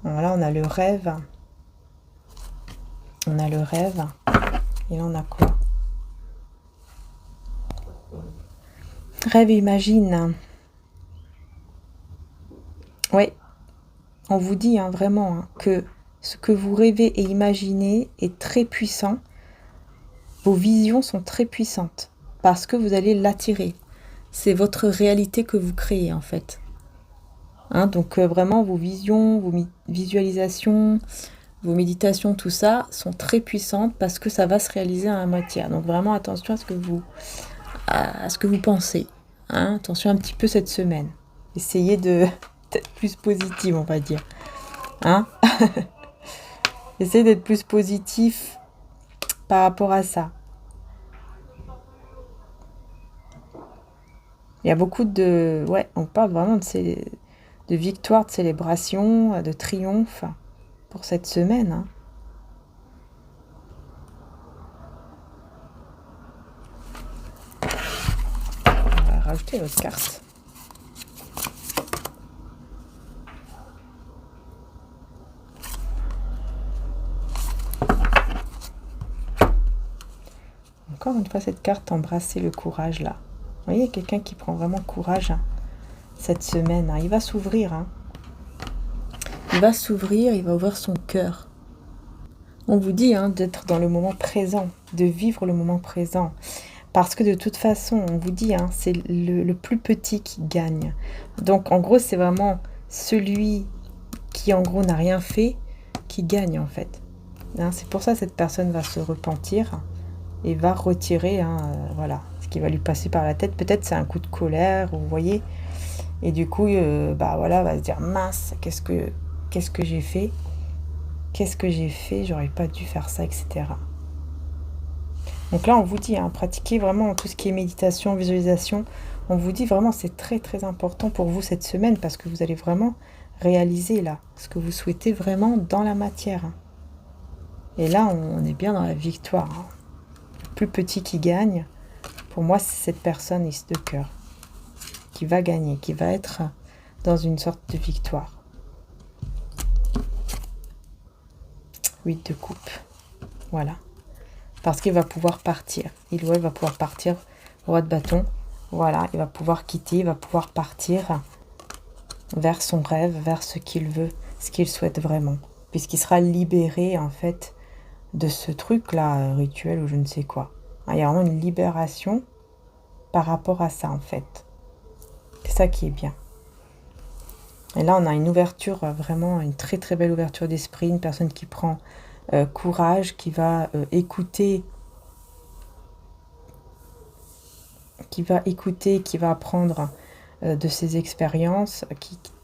Voilà, on a le rêve. On a le rêve. Et là, on a quoi? Rêve, imagine. Oui, on vous dit hein, vraiment hein, que ce que vous rêvez et imaginez est très puissant. Vos visions sont très puissantes parce que vous allez l'attirer. C'est votre réalité que vous créez en fait. Hein, donc vraiment vos visions, vos visualisations, vos méditations, tout ça sont très puissantes parce que ça va se réaliser en la matière. Donc vraiment attention à ce que vous pensez. Hein, attention un petit peu cette semaine. Essayez d'être plus positive, on va dire. Hein? Essayez d'être plus positif par rapport à ça. Il y a beaucoup de... Ouais, on parle vraiment de victoire, de célébration, de triomphe pour cette semaine. Hein. On va rajouter notre carte. Encore une fois, cette carte, embrasser le courage là. Vous voyez, quelqu'un qui prend vraiment courage hein, cette semaine. Hein. Il va s'ouvrir. Hein. Il va s'ouvrir, il va ouvrir son cœur. On vous dit hein, d'être dans le moment présent, de vivre le moment présent. Parce que de toute façon, on vous dit, hein, c'est le plus petit qui gagne. Donc en gros, c'est vraiment celui qui en gros n'a rien fait qui gagne en fait. Hein, c'est pour ça que cette personne va se repentir et va retirer, hein, voilà, ce qui va lui passer par la tête. Peut-être c'est un coup de colère, vous voyez. Et du coup, voilà, va se dire, mince, qu'est-ce que j'ai fait? Qu'est-ce que j'ai fait? J'aurais pas dû faire ça, etc. Donc là, on vous dit, hein, pratiquez vraiment tout ce qui est méditation, visualisation. On vous dit vraiment, c'est très important pour vous cette semaine parce que vous allez vraiment réaliser là ce que vous souhaitez vraiment dans la matière. Hein. Et là, on est bien dans la victoire. Hein. Le plus petit qui gagne, pour moi, c'est cette personne ici de cœur qui va gagner, qui va être dans une sorte de victoire. 8 de coupe. Voilà. Parce qu'il va pouvoir partir. Il ou elle va pouvoir partir. Roi de bâton. Voilà, il va pouvoir quitter, il va pouvoir partir vers son rêve, vers ce qu'il veut, ce qu'il souhaite vraiment. Puisqu'il sera libéré, en fait, de ce truc-là, rituel ou je ne sais quoi. Il y a vraiment une libération par rapport à ça, en fait. C'est ça qui est bien. Et là, on a une ouverture, vraiment une très très belle ouverture d'esprit, une personne qui prend courage, qui va écouter, qui va apprendre de ses expériences,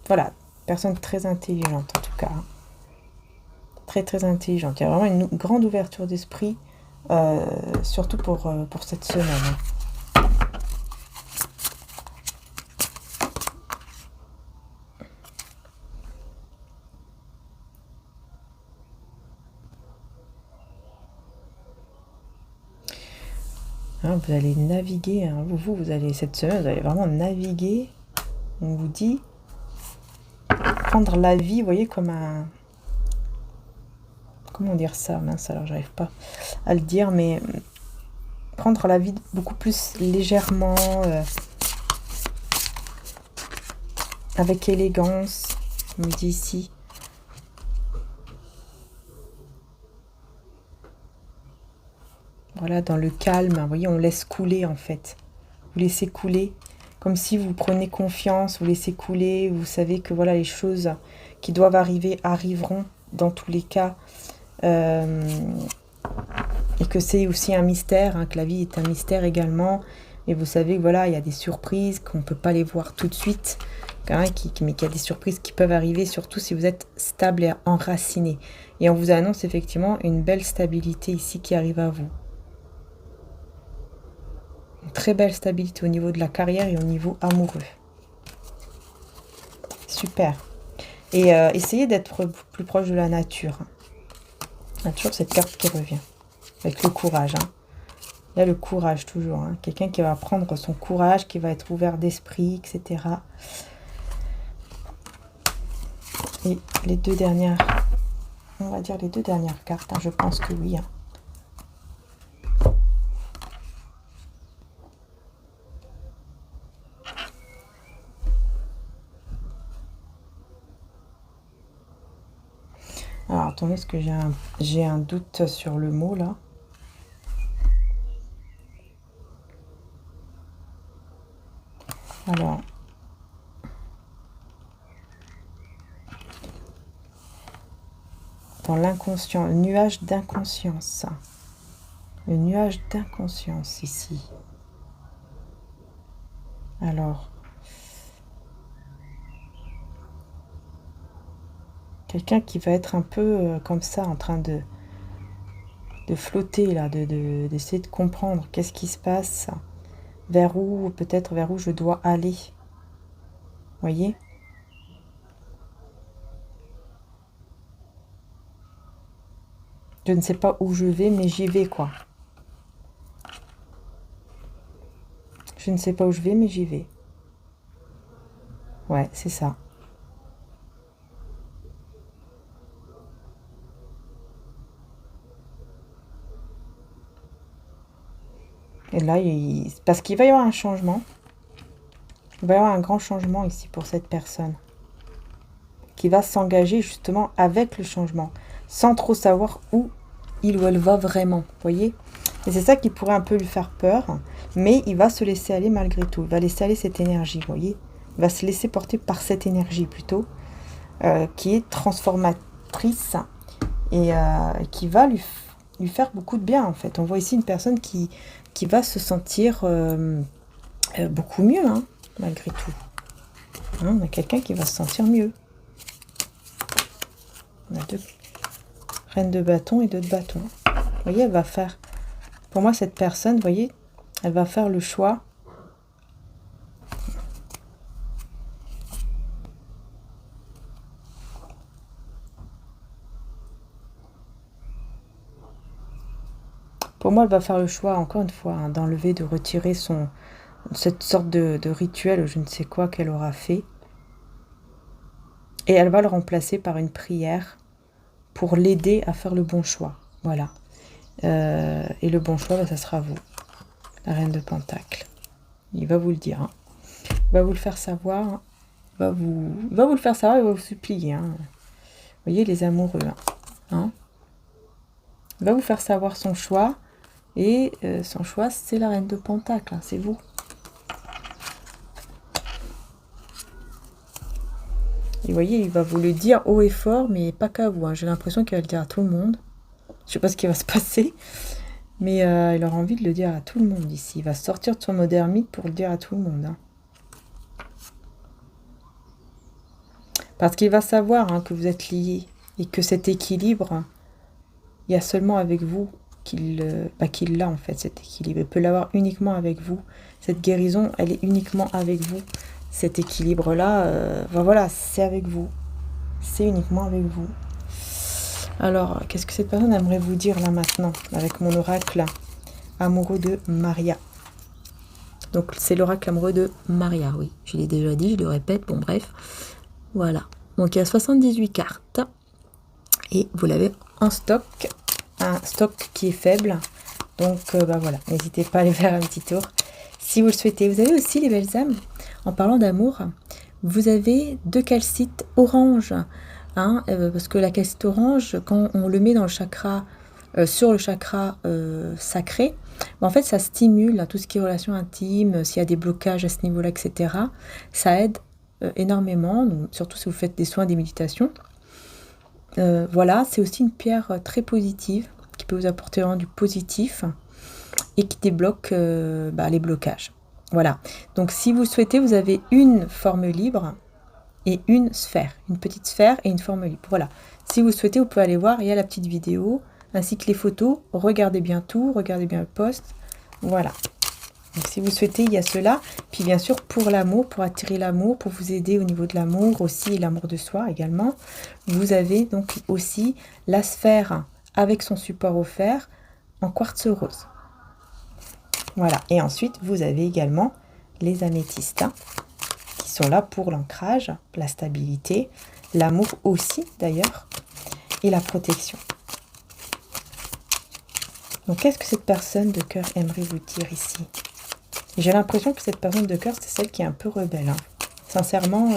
voilà, personne très intelligente en tout cas, hein. Très très intelligente. Il y a vraiment une grande ouverture d'esprit, surtout pour cette semaine, hein. Hein, vous allez naviguer, hein, vous allez cette semaine, vous allez vraiment naviguer. On vous dit prendre la vie, vous voyez, comme un... Comment dire ça? Mince, alors j'arrive pas à le dire, mais prendre la vie beaucoup plus légèrement, avec élégance, on me dit ici. Voilà, dans le calme, vous voyez, on laisse couler en fait. Vous laissez couler, comme si vous prenez confiance, vous laissez couler, vous savez que voilà, les choses qui doivent arriver arriveront dans tous les cas. Et que c'est aussi un mystère, hein, que la vie est un mystère également. Et vous savez que voilà, il y a des surprises, qu'on ne peut pas les voir tout de suite, hein, mais qu'il y a des surprises qui peuvent arriver, surtout si vous êtes stable et enraciné. Et on vous annonce effectivement une belle stabilité ici qui arrive à vous. Une très belle stabilité au niveau de la carrière et au niveau amoureux. Super. Et essayez d'être plus proche de la nature. Il y a toujours cette carte qui revient. Avec le courage. Hein. Il y a le courage toujours. Hein. Quelqu'un qui va prendre son courage, qui va être ouvert d'esprit, etc. Et les deux dernières, on va dire les deux dernières cartes. Hein, je pense que oui. Hein. Alors, attendez, parce que j'ai un doute sur le mot, là. Alors, dans l'inconscient, le nuage d'inconscience. Le nuage d'inconscience, ici. Alors, quelqu'un qui va être un peu comme ça, en train de flotter, là, d'essayer de comprendre qu'est-ce qui se passe, peut-être vers où je dois aller. Voyez? Je ne sais pas où je vais, mais j'y vais, quoi. Je ne sais pas où je vais, mais j'y vais. Ouais, c'est ça. Et là, parce qu'il va y avoir un changement. Il va y avoir un grand changement ici pour cette personne. Qui va s'engager justement avec le changement. Sans trop savoir où il ou elle va vraiment. Vous voyez? Et c'est ça qui pourrait un peu lui faire peur. Mais il va se laisser aller malgré tout. Il va laisser aller cette énergie. Vous voyez? Il va se laisser porter par cette énergie plutôt. Qui est transformatrice. Et qui va lui faire beaucoup de bien en fait. On voit ici une personne qui va se sentir beaucoup mieux, hein, malgré tout. Hein, on a quelqu'un qui va se sentir mieux. On a deux reines de bâton et deux de bâton. Vous voyez, elle va faire... Pour moi, cette personne, vous voyez, elle va faire le choix... Pour moi, elle va faire le choix, encore une fois, hein, d'enlever, de retirer cette sorte de rituel ou je ne sais quoi qu'elle aura fait. Et elle va le remplacer par une prière pour l'aider à faire le bon choix. Voilà. Et le bon choix, ça sera vous, la reine de Pentacle. Il va vous le dire. Hein. Il va vous le faire savoir. Hein. Il va vous le faire savoir, il va vous supplier. Hein. Vous voyez, les amoureux. Hein. Il va vous faire savoir son choix. Et son choix, c'est la reine de Pentacle. Hein, c'est vous. Et vous voyez, il va vous le dire haut et fort, mais pas qu'à vous. Hein. J'ai l'impression qu'il va le dire à tout le monde. Je ne sais pas ce qui va se passer. Mais il aura envie de le dire à tout le monde ici. Il va sortir de son mode ermite pour le dire à tout le monde. Hein. Parce qu'il va savoir hein, que vous êtes liés. Et que cet équilibre, il y a seulement avec vous qu'il l'a en fait, cet équilibre. Il peut l'avoir uniquement avec vous. Cette guérison, elle est uniquement avec vous. Cet équilibre-là, voilà, c'est avec vous. C'est uniquement avec vous. Alors, qu'est-ce que cette personne aimerait vous dire là maintenant, avec mon oracle amoureux de Maria? Donc, c'est l'oracle amoureux de Maria, oui. Je l'ai déjà dit, je le répète, bon bref. Voilà. Donc, il y a 78 cartes. Et vous l'avez en stock. Un stock qui est faible. Donc, voilà, n'hésitez pas à aller faire un petit tour. Si vous le souhaitez. Vous avez aussi les belles âmes. En parlant d'amour, vous avez 2 calcites orange. Hein, parce que la calcite orange, quand on le met dans le chakra, sur le chakra sacré, en fait, ça stimule hein, tout ce qui est relations intimes, s'il y a des blocages à ce niveau-là, etc. Ça aide énormément, donc, surtout si vous faites des soins, des méditations. Voilà, c'est aussi une pierre très positive, qui peut vous apporter vraiment du positif et qui débloque les blocages. Voilà, donc si vous souhaitez, vous avez une forme libre et une sphère, une petite sphère et une forme libre. Voilà, si vous souhaitez, vous pouvez aller voir, il y a la petite vidéo, ainsi que les photos, regardez bien tout, regardez bien le post, voilà. Donc si vous souhaitez, il y a cela, puis bien sûr pour l'amour, pour attirer l'amour, pour vous aider au niveau de l'amour aussi, et l'amour de soi également, vous avez donc aussi la sphère avec son support offert en quartz rose. Voilà, et ensuite vous avez également les améthystes, hein, qui sont là pour l'ancrage, la stabilité, l'amour aussi d'ailleurs, et la protection. Donc qu'est-ce que cette personne de cœur aimerait vous dire ici? J'ai l'impression que cette personne de cœur, c'est celle qui est un peu rebelle. Hein. Sincèrement,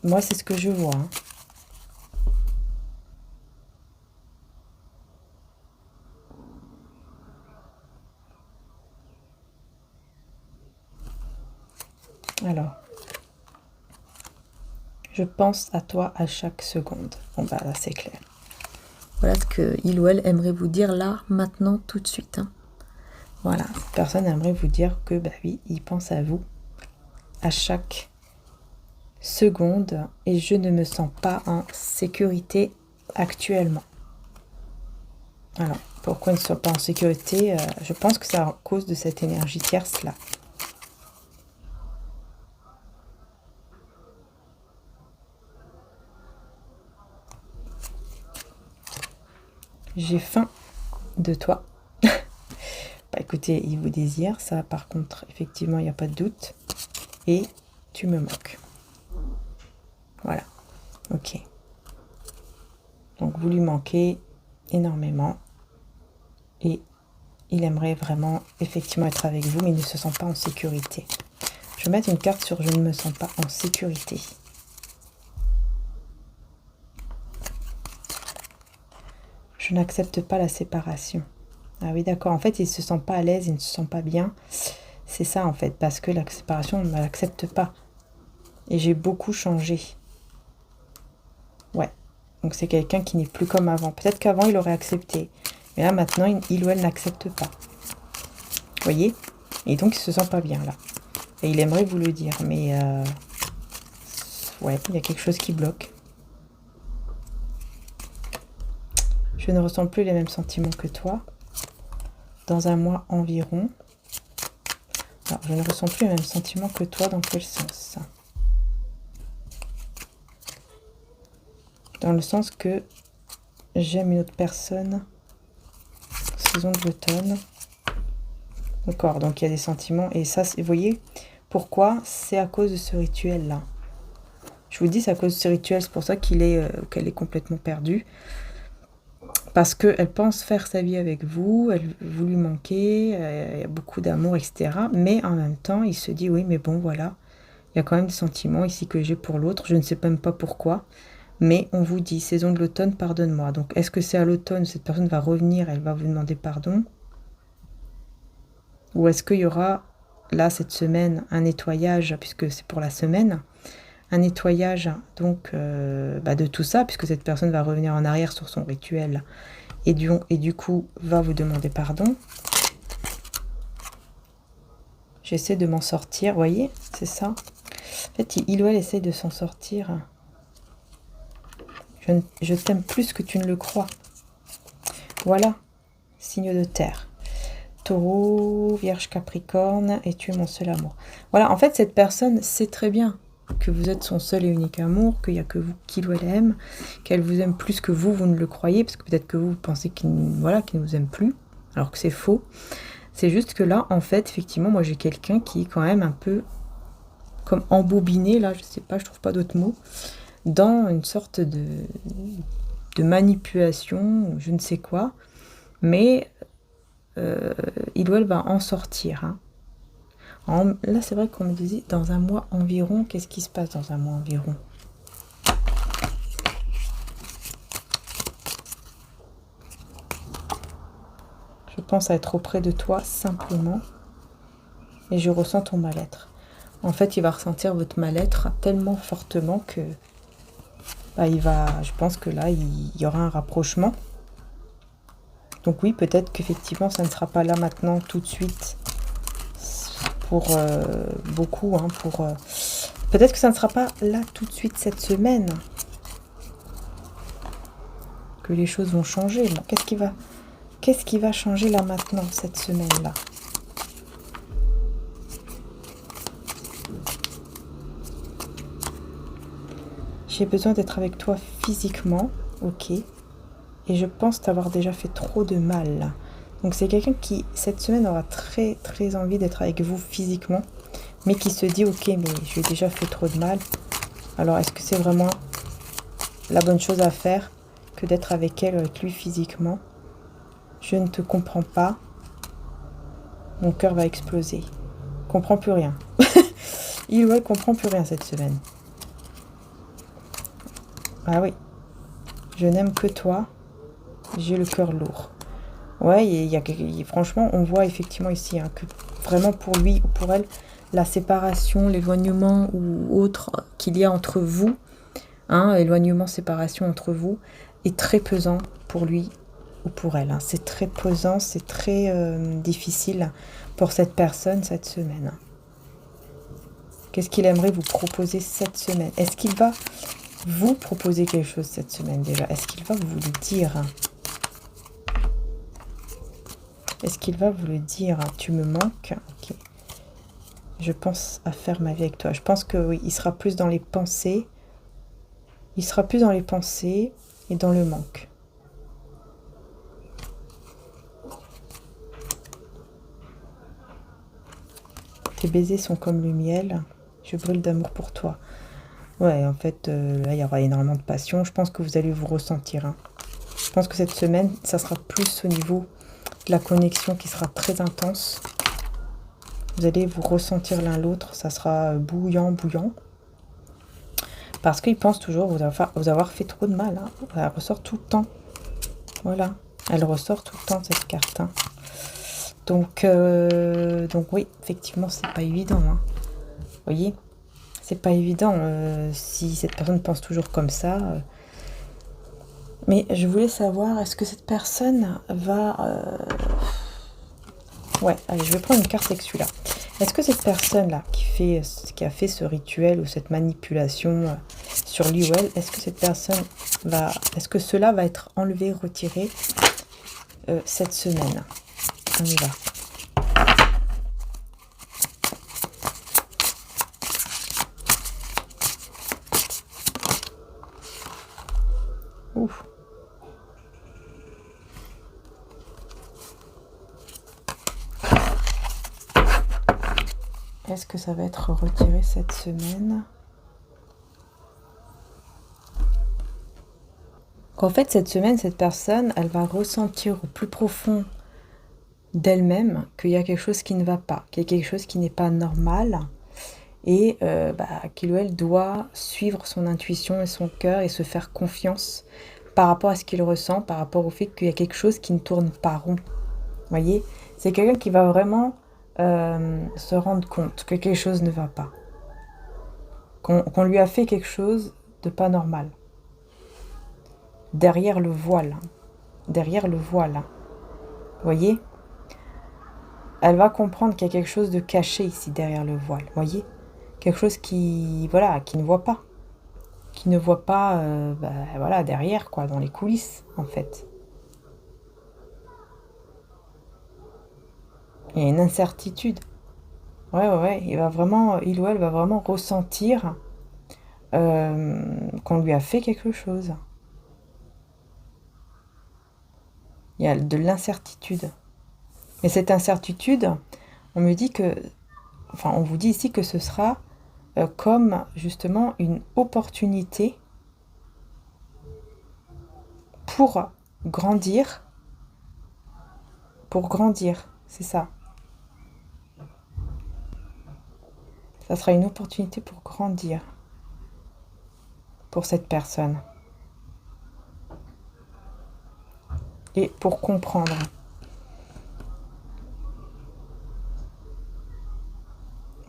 moi c'est ce que je vois. Hein. Alors, je pense à toi à chaque seconde. Bon bah là c'est clair. Voilà ce qu'il ou elle aimerait vous dire là, maintenant, tout de suite. Hein. Voilà, cette personne aimerait vous dire que bah oui, il pense à vous à chaque seconde et je ne me sens pas en sécurité actuellement. Alors, pourquoi ils ne sont pas en sécurité? Je pense que c'est à cause de cette énergie tierce là. J'ai faim de toi. Bah, écoutez, il vous désire, ça par contre, effectivement, il n'y a pas de doute. Et tu me manques. Voilà. Ok. Donc vous lui manquez énormément. Et il aimerait vraiment, effectivement, être avec vous, mais il ne se sent pas en sécurité. Je vais mettre une carte sur « Je ne me sens pas en sécurité ». Je n'accepte pas la séparation. Ah oui, d'accord. En fait, il ne se sent pas à l'aise, il ne se sent pas bien. C'est ça, en fait, parce que la séparation, on ne l'accepte pas. Et j'ai beaucoup changé. Ouais. Donc, c'est quelqu'un qui n'est plus comme avant. Peut-être qu'avant, il aurait accepté. Mais là, maintenant, il ou elle n'accepte pas. Vous voyez? Et donc, il ne se sent pas bien, là. Et il aimerait vous le dire. Mais, ouais, il y a quelque chose qui bloque. Je ne ressens plus les mêmes sentiments que toi. Dans un mois environ. Alors, je ne ressens plus les mêmes sentiments que toi. Dans quel sens? Dans le sens que j'aime une autre personne. Saison de l'automne. D'accord, donc il y a des sentiments. Et ça, vous voyez, pourquoi? C'est à cause de ce rituel-là. Je vous dis, c'est à cause de ce rituel, c'est pour ça qu'elle est complètement perdue. Parce qu'elle pense faire sa vie avec vous, vous lui manquez, il y a beaucoup d'amour, etc. Mais en même temps, il se dit, oui, mais bon, voilà, il y a quand même des sentiments ici que j'ai pour l'autre, je ne sais même pas pourquoi. Mais on vous dit, saison de l'automne, pardonne-moi. Donc, est-ce que c'est à l'automne, cette personne va revenir, elle va vous demander pardon? Ou est-ce qu'il y aura, là, cette semaine, un nettoyage, puisque c'est pour la semaine, un nettoyage donc de tout ça, puisque cette personne va revenir en arrière sur son rituel et du coup va vous demander pardon. J'essaie de m'en sortir, vous voyez, c'est ça. En fait, il ou elle essaie de s'en sortir. Je t'aime plus que tu ne le crois. Voilà, signe de terre. Taureau, Vierge, Capricorne, et tu es mon seul amour. Voilà, en fait, cette personne sait très bien que vous êtes son seul et unique amour, qu'il n'y a que vous qu'il ou elle aime, qu'elle vous aime plus que vous ne le croyez, parce que peut-être que vous pensez qu'il ne vous aime plus, alors que c'est faux. C'est juste que là, en fait, effectivement, moi j'ai quelqu'un qui est quand même un peu comme embobiné, là, je sais pas, je trouve pas d'autres mots, dans une sorte de manipulation, je ne sais quoi, mais il ou elle va en sortir, hein. Là, c'est vrai qu'on me disait dans un mois environ. Qu'est-ce qui se passe dans un mois environ? Je pense à être auprès de toi simplement. Et je ressens ton mal-être. En fait, il va ressentir votre mal-être tellement fortement que je pense que là, il y aura un rapprochement. Donc oui, peut-être qu'effectivement, ça ne sera pas là maintenant tout de suite. Pour beaucoup, hein, peut-être que ça ne sera pas là tout de suite cette semaine que les choses vont changer. Bon, qu'est-ce qui va changer là maintenant cette semaine-là? J'ai besoin d'être avec toi physiquement, ok. Et je pense t'avoir déjà fait trop de mal là. Donc c'est quelqu'un qui, cette semaine, aura très très envie d'être avec vous physiquement, mais qui se dit, ok, mais je lui ai déjà fait trop de mal. Alors est-ce que c'est vraiment la bonne chose à faire que d'être avec elle, avec lui physiquement? Je ne te comprends pas. Mon cœur va exploser. Je comprends plus rien. Il ou elle comprend plus rien cette semaine. Ah oui. Je n'aime que toi. J'ai le cœur lourd. Ouais, franchement, on voit effectivement ici que vraiment pour lui ou pour elle, la séparation, l'éloignement ou autre qu'il y a entre vous, éloignement, séparation entre vous, est très pesant pour lui ou pour elle. C'est très pesant, c'est très difficile pour cette personne cette semaine. Qu'est-ce qu'il aimerait vous proposer cette semaine? Est-ce qu'il va vous proposer quelque chose cette semaine déjà? Est-ce qu'il va vous le dire? Est-ce qu'il va vous le dire? Tu me manques. Ok. Je pense à faire ma vie avec toi. Je pense que oui, il sera plus dans les pensées. Il sera plus dans les pensées et dans le manque. Tes baisers sont comme le miel. Je brûle d'amour pour toi. Ouais, en fait, là, il y aura énormément de passion. Je pense que vous allez vous ressentir. Je pense que cette semaine, ça sera plus au niveau de la connexion qui sera très intense. Vous allez vous ressentir l'un l'autre. Ça sera bouillant. Parce qu'il pense toujours vous avoir fait trop de mal. Elle ressort tout le temps. Voilà. Elle ressort tout le temps, cette carte. Donc oui, effectivement, c'est pas évident. Vous voyez, c'est pas évident si cette personne pense toujours comme ça. Mais je voulais savoir, est-ce que cette personne va... Ouais, allez, je vais prendre une carte avec celui-là. Est-ce que cette personne-là qui a fait ce rituel ou cette manipulation sur lui ou elle, est-ce que cette personne va... Est-ce que cela va être enlevé, retiré cette semaine? On y va. Ouf. Est-ce que ça va être retiré cette semaine? qu'en fait, cette semaine, cette personne, elle va ressentir au plus profond d'elle-même qu'il y a quelque chose qui ne va pas, qu'il y a quelque chose qui n'est pas normal et qu'il ou elle doit suivre son intuition et son cœur et se faire confiance par rapport à ce qu'il ressent, par rapport au fait qu'il y a quelque chose qui ne tourne pas rond. Vous voyez, c'est quelqu'un qui va vraiment se rendre compte que quelque chose ne va pas, qu'on lui a fait quelque chose de pas normal. Derrière le voile, vous voyez, elle va comprendre qu'il y a quelque chose de caché ici derrière le voile, vous voyez, quelque chose qui ne voit pas, derrière quoi, dans les coulisses en fait. Il y a une incertitude. Ouais, il ou elle va vraiment ressentir qu'on lui a fait quelque chose. Il y a de l'incertitude. Mais cette incertitude, on me dit on vous dit ici que ce sera comme justement une opportunité pour grandir, c'est ça. Ça sera une opportunité pour grandir pour cette personne et pour comprendre.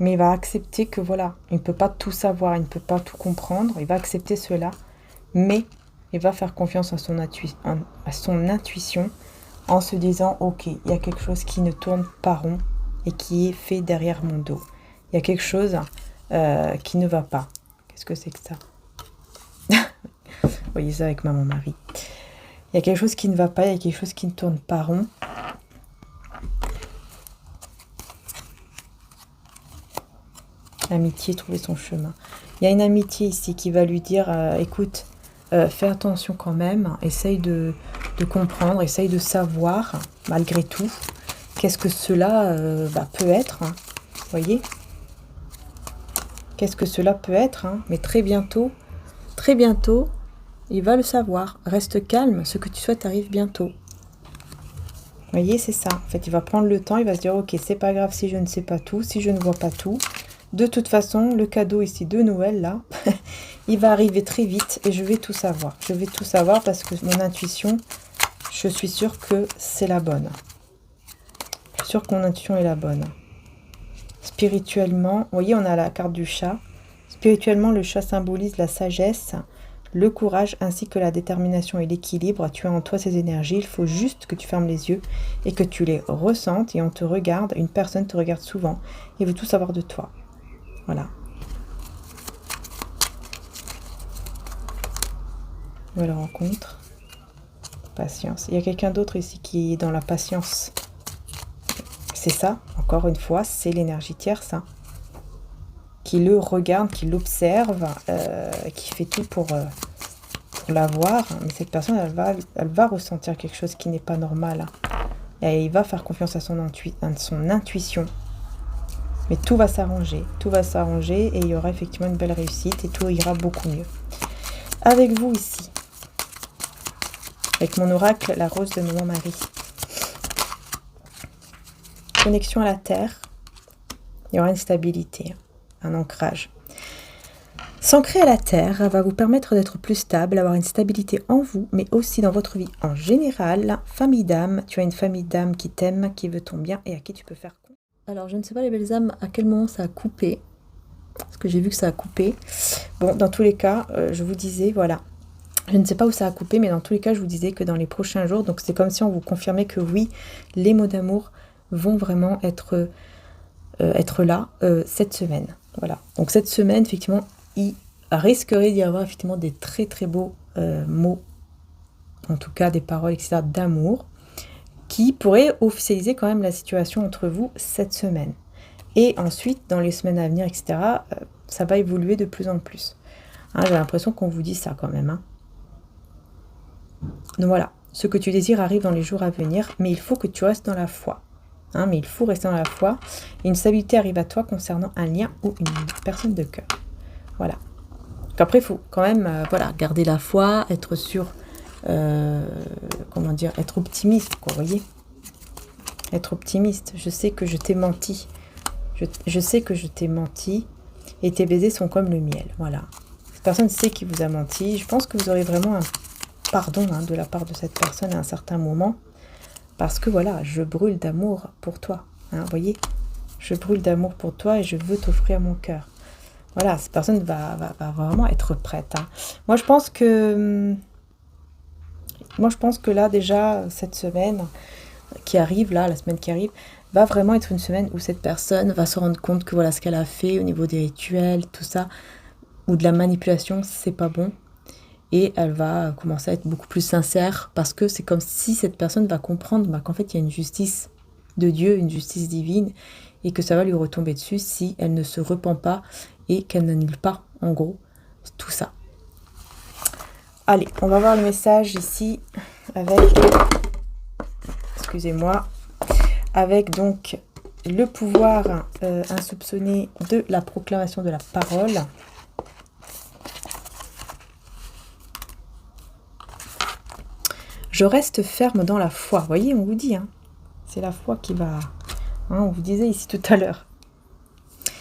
Mais il va accepter que il ne peut pas tout savoir, il ne peut pas tout comprendre, il va accepter cela, mais il va faire confiance à son intuition en se disant « Ok, il y a quelque chose qui ne tourne pas rond et qui est fait derrière mon dos. Il y a quelque chose qui ne va pas. » Qu'est-ce que c'est que ça? Vous voyez ça avec maman Marie. Il y a quelque chose qui ne va pas, il y a quelque chose qui ne tourne pas rond. L'amitié, trouver son chemin. Il y a une amitié ici qui va lui dire écoute, fais attention quand même, essaye de comprendre, essaye de savoir, malgré tout, qu'est-ce que cela peut être. Vous voyez? Qu'est-ce que cela peut être, mais très bientôt, il va le savoir. Reste calme, ce que tu souhaites arrive bientôt. Vous voyez, c'est ça. En fait, il va prendre le temps, il va se dire ok, c'est pas grave si je ne sais pas tout, si je ne vois pas tout. De toute façon, le cadeau ici de Noël, là, il va arriver très vite et je vais tout savoir. Je vais tout savoir parce que mon intuition, je suis sûre que c'est la bonne. Je suis sûre que mon intuition est la bonne. Spirituellement, vous voyez, on a la carte du chat. Spirituellement, le chat symbolise la sagesse, le courage ainsi que la détermination et l'équilibre. Tu as en toi ces énergies. Il faut juste que tu fermes les yeux et que tu les ressentes et on te regarde. Une personne te regarde souvent et veut tout savoir de toi. Voilà. Nouvelle rencontre. Patience. Il y a quelqu'un d'autre ici qui est dans la patience. C'est ça, encore une fois, c'est l'énergie tierce. Qui le regarde, qui l'observe, qui fait tout pour l'avoir. Mais cette personne, elle va ressentir quelque chose qui n'est pas normal. Et il va faire confiance à son intuition. Mais tout va s'arranger et il y aura effectivement une belle réussite et tout ira beaucoup mieux. Avec vous ici, avec mon oracle, la rose de maman Marie. Connexion à la terre, il y aura une stabilité, un ancrage. S'ancrer à la terre va vous permettre d'être plus stable, d'avoir une stabilité en vous, mais aussi dans votre vie en général. Famille d'âme, tu as une famille d'âme qui t'aime, qui veut ton bien et à qui tu peux faire confiance. Alors, je ne sais pas, les belles âmes, à quel moment ça a coupé. Parce que j'ai vu que ça a coupé. Bon, dans tous les cas, je vous disais, voilà. Je ne sais pas où ça a coupé, mais dans tous les cas, je vous disais que dans les prochains jours, donc c'est comme si on vous confirmait que oui, les mots d'amour vont vraiment être là cette semaine. Voilà. Donc cette semaine, effectivement, il risquerait d'y avoir effectivement des très très beaux mots, en tout cas des paroles, etc., d'amour, qui pourraient officialiser quand même la situation entre vous cette semaine. Et ensuite, dans les semaines à venir, etc., ça va évoluer de plus en plus. J'ai l'impression qu'on vous dit ça quand même. Donc voilà, ce que tu désires arrive dans les jours à venir, mais il faut que tu restes dans la foi. Mais il faut rester dans la foi. Et une stabilité arrive à toi concernant un lien ou une personne de cœur. Voilà. Donc après, il faut quand même garder la foi, être sûr comment dire, être optimiste, quoi, vous voyez. Être optimiste. Je sais que je t'ai menti. Je sais que je t'ai menti et tes baisers sont comme le miel. Voilà. Cette personne sait qu'il vous a menti. Je pense que vous aurez vraiment un pardon de la part de cette personne à un certain moment. Parce que voilà, je brûle d'amour pour toi. Vous voyez, je brûle d'amour pour toi et je veux t'offrir mon cœur. Voilà, cette personne va vraiment être prête. Moi, je pense que là, déjà, cette semaine qui arrive, là, la semaine qui arrive, va vraiment être une semaine où cette personne va se rendre compte que voilà ce qu'elle a fait au niveau des rituels, tout ça, ou de la manipulation, c'est pas bon. Et elle va commencer à être beaucoup plus sincère parce que c'est comme si cette personne va comprendre qu'en fait, il y a une justice de Dieu, une justice divine, et que ça va lui retomber dessus si elle ne se repent pas et qu'elle n'annule pas, en gros, tout ça. Allez, on va voir le message ici avec... Excusez-moi. Avec donc le pouvoir insoupçonné de la proclamation de la parole. Je reste ferme dans la foi. Vous voyez, on vous dit, c'est la foi qui va... on vous disait ici tout à l'heure.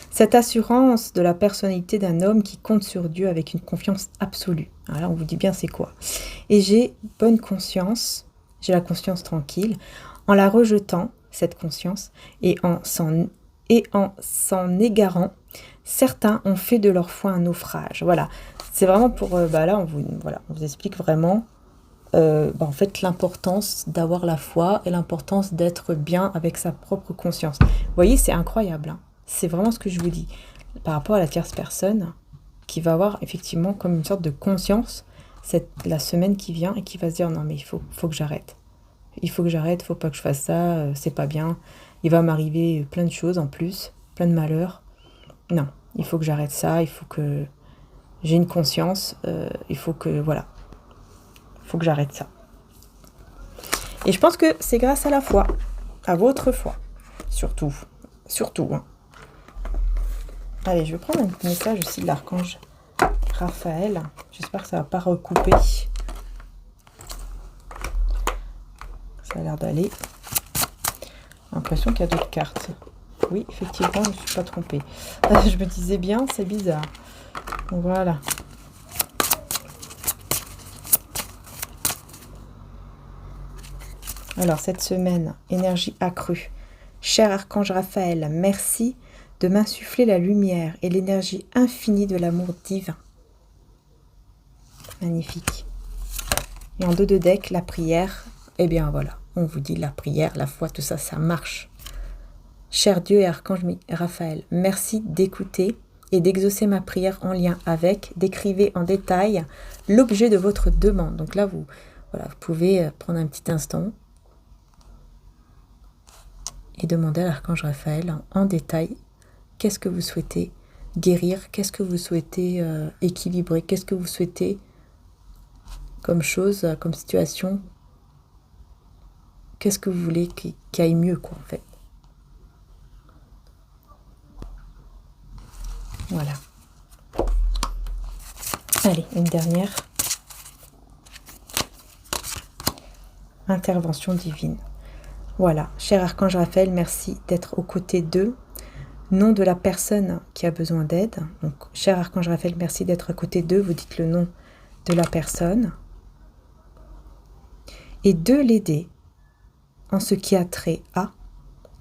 Cette assurance de la personnalité d'un homme qui compte sur Dieu avec une confiance absolue. Alors, on vous dit bien c'est quoi. Et j'ai bonne conscience, j'ai la conscience tranquille, en la rejetant, cette conscience, et en s'en égarant, certains ont fait de leur foi un naufrage. Voilà, c'est vraiment pour... là, on vous explique vraiment... en fait, l'importance d'avoir la foi et l'importance d'être bien avec sa propre conscience. Vous voyez, c'est incroyable. C'est vraiment ce que je vous dis. Par rapport à la tierce personne, qui va avoir effectivement comme une sorte de conscience la semaine qui vient et qui va se dire non mais il faut que j'arrête. Il faut que j'arrête, faut pas que je fasse ça, c'est pas bien. Il va m'arriver plein de choses en plus, plein de malheurs. Non, il faut que j'arrête ça, il faut que j'ai une conscience, il faut que, voilà. Il faut que j'arrête ça. Et je pense que c'est grâce à la foi, à votre foi, surtout. Allez, je vais prendre un message aussi de l'archange Raphaël. J'espère que ça ne va pas recouper. Ça a l'air d'aller. J'ai l'impression qu'il y a d'autres cartes. Oui, effectivement, je ne me suis pas trompée. Je me disais bien, c'est bizarre. Voilà. Alors, cette semaine, énergie accrue. Cher archange Raphaël, merci de m'insuffler la lumière et l'énergie infinie de l'amour divin. Magnifique. Et en 2 de deck, la prière. Eh bien, voilà, on vous dit la prière, la foi, tout ça, ça marche. Cher Dieu et archange Raphaël, merci d'écouter et d'exaucer ma prière en lien avec. Décrivez en détail l'objet de votre demande. Donc là, vous pouvez prendre un petit instant et demander à l'archange Raphaël en détail qu'est-ce que vous souhaitez guérir, qu'est-ce que vous souhaitez équilibrer, qu'est-ce que vous souhaitez comme chose, comme situation, qu'est-ce que vous voulez qui aille mieux, quoi, en fait. Voilà. Allez, une dernière. Intervention divine. Voilà, cher archange Raphaël, merci d'être aux côtés d'eux. Nom de la personne qui a besoin d'aide. Donc, cher archange Raphaël, merci d'être à côté d'eux. Vous dites le nom de la personne. Et de l'aider en ce qui a trait à.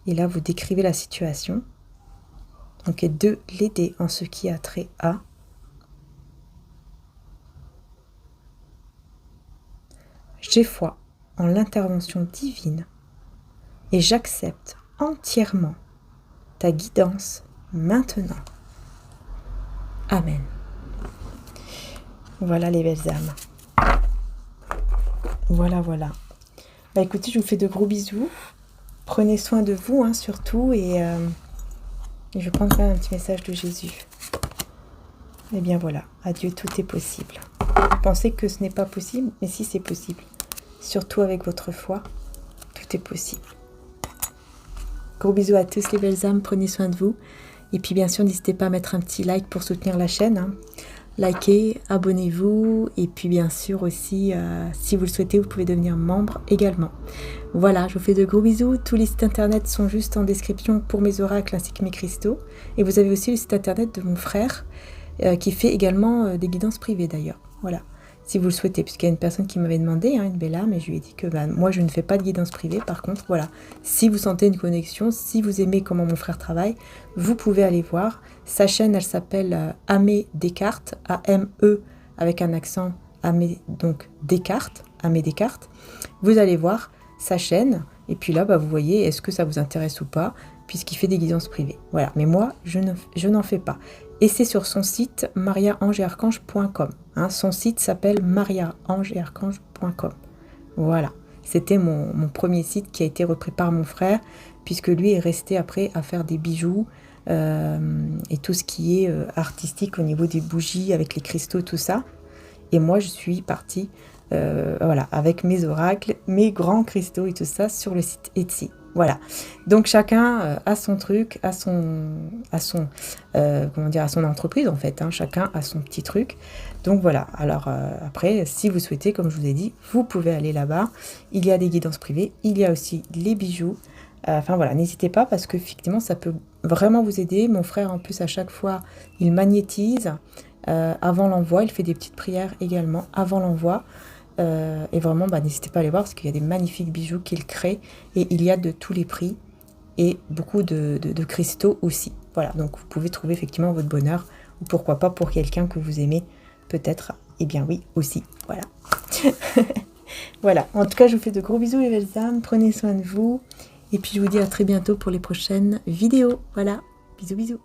Et là, vous décrivez la situation. Donc, et de l'aider en ce qui a trait à. J'ai foi en l'intervention divine et j'accepte entièrement ta guidance maintenant. Amen. Voilà les belles âmes. Voilà. Bah écoutez, je vous fais de gros bisous. Prenez soin de vous, surtout, et je vais prendre quand même un petit message de Jésus. Et bien voilà, à Dieu tout est possible. Vous pensez que ce n'est pas possible, mais si c'est possible. Surtout avec votre foi, tout est possible. Gros bisous à tous les belles âmes, prenez soin de vous. Et puis bien sûr, n'hésitez pas à mettre un petit like pour soutenir la chaîne. likez, abonnez-vous et puis bien sûr aussi, si vous le souhaitez, vous pouvez devenir membre également. Voilà, je vous fais de gros bisous. Tous les sites internet sont juste en description pour mes oracles ainsi que mes cristaux. Et vous avez aussi le site internet de mon frère qui fait également des guidances privées d'ailleurs. Voilà, si vous le souhaitez, puisqu'il y a une personne qui m'avait demandé, une belle âme, et je lui ai dit que moi je ne fais pas de guidance privée. Par contre, voilà, si vous sentez une connexion, si vous aimez comment mon frère travaille, vous pouvez aller voir. Sa chaîne, elle s'appelle Amé Descartes, A-M-E avec un accent, Amé, donc Descartes, Amé Descartes. Vous allez voir sa chaîne, et puis là, vous voyez, est-ce que ça vous intéresse ou pas, puisqu'il fait des guidances privées. Voilà, mais moi, je n'en fais pas. Et c'est sur son site mariaangeetarchange.com. Son site s'appelle mariaangeetarchange.com. Voilà, c'était mon premier site qui a été repris par mon frère, puisque lui est resté après à faire des bijoux et tout ce qui est artistique au niveau des bougies, avec les cristaux, tout ça. Et moi, je suis partie voilà, avec mes oracles, mes grands cristaux et tout ça sur le site Etsy. Voilà, donc chacun a son truc, a son entreprise en fait, chacun a son petit truc. Donc voilà, alors après, si vous souhaitez, comme je vous ai dit, vous pouvez aller là-bas. Il y a des guidances privées, il y a aussi les bijoux. Enfin voilà, n'hésitez pas parce que effectivement, ça peut vraiment vous aider. Mon frère, en plus, à chaque fois, il magnétise avant l'envoi. Il fait des petites prières également avant l'envoi. Et vraiment, n'hésitez pas à aller voir parce qu'il y a des magnifiques bijoux qu'il crée et il y a de tous les prix et beaucoup de cristaux aussi. Voilà, donc vous pouvez trouver effectivement votre bonheur ou pourquoi pas pour quelqu'un que vous aimez peut-être. Eh bien oui, aussi. Voilà. Voilà, en tout cas, je vous fais de gros bisous les belles âmes. Prenez soin de vous et puis je vous dis à très bientôt pour les prochaines vidéos. Voilà, bisous bisous.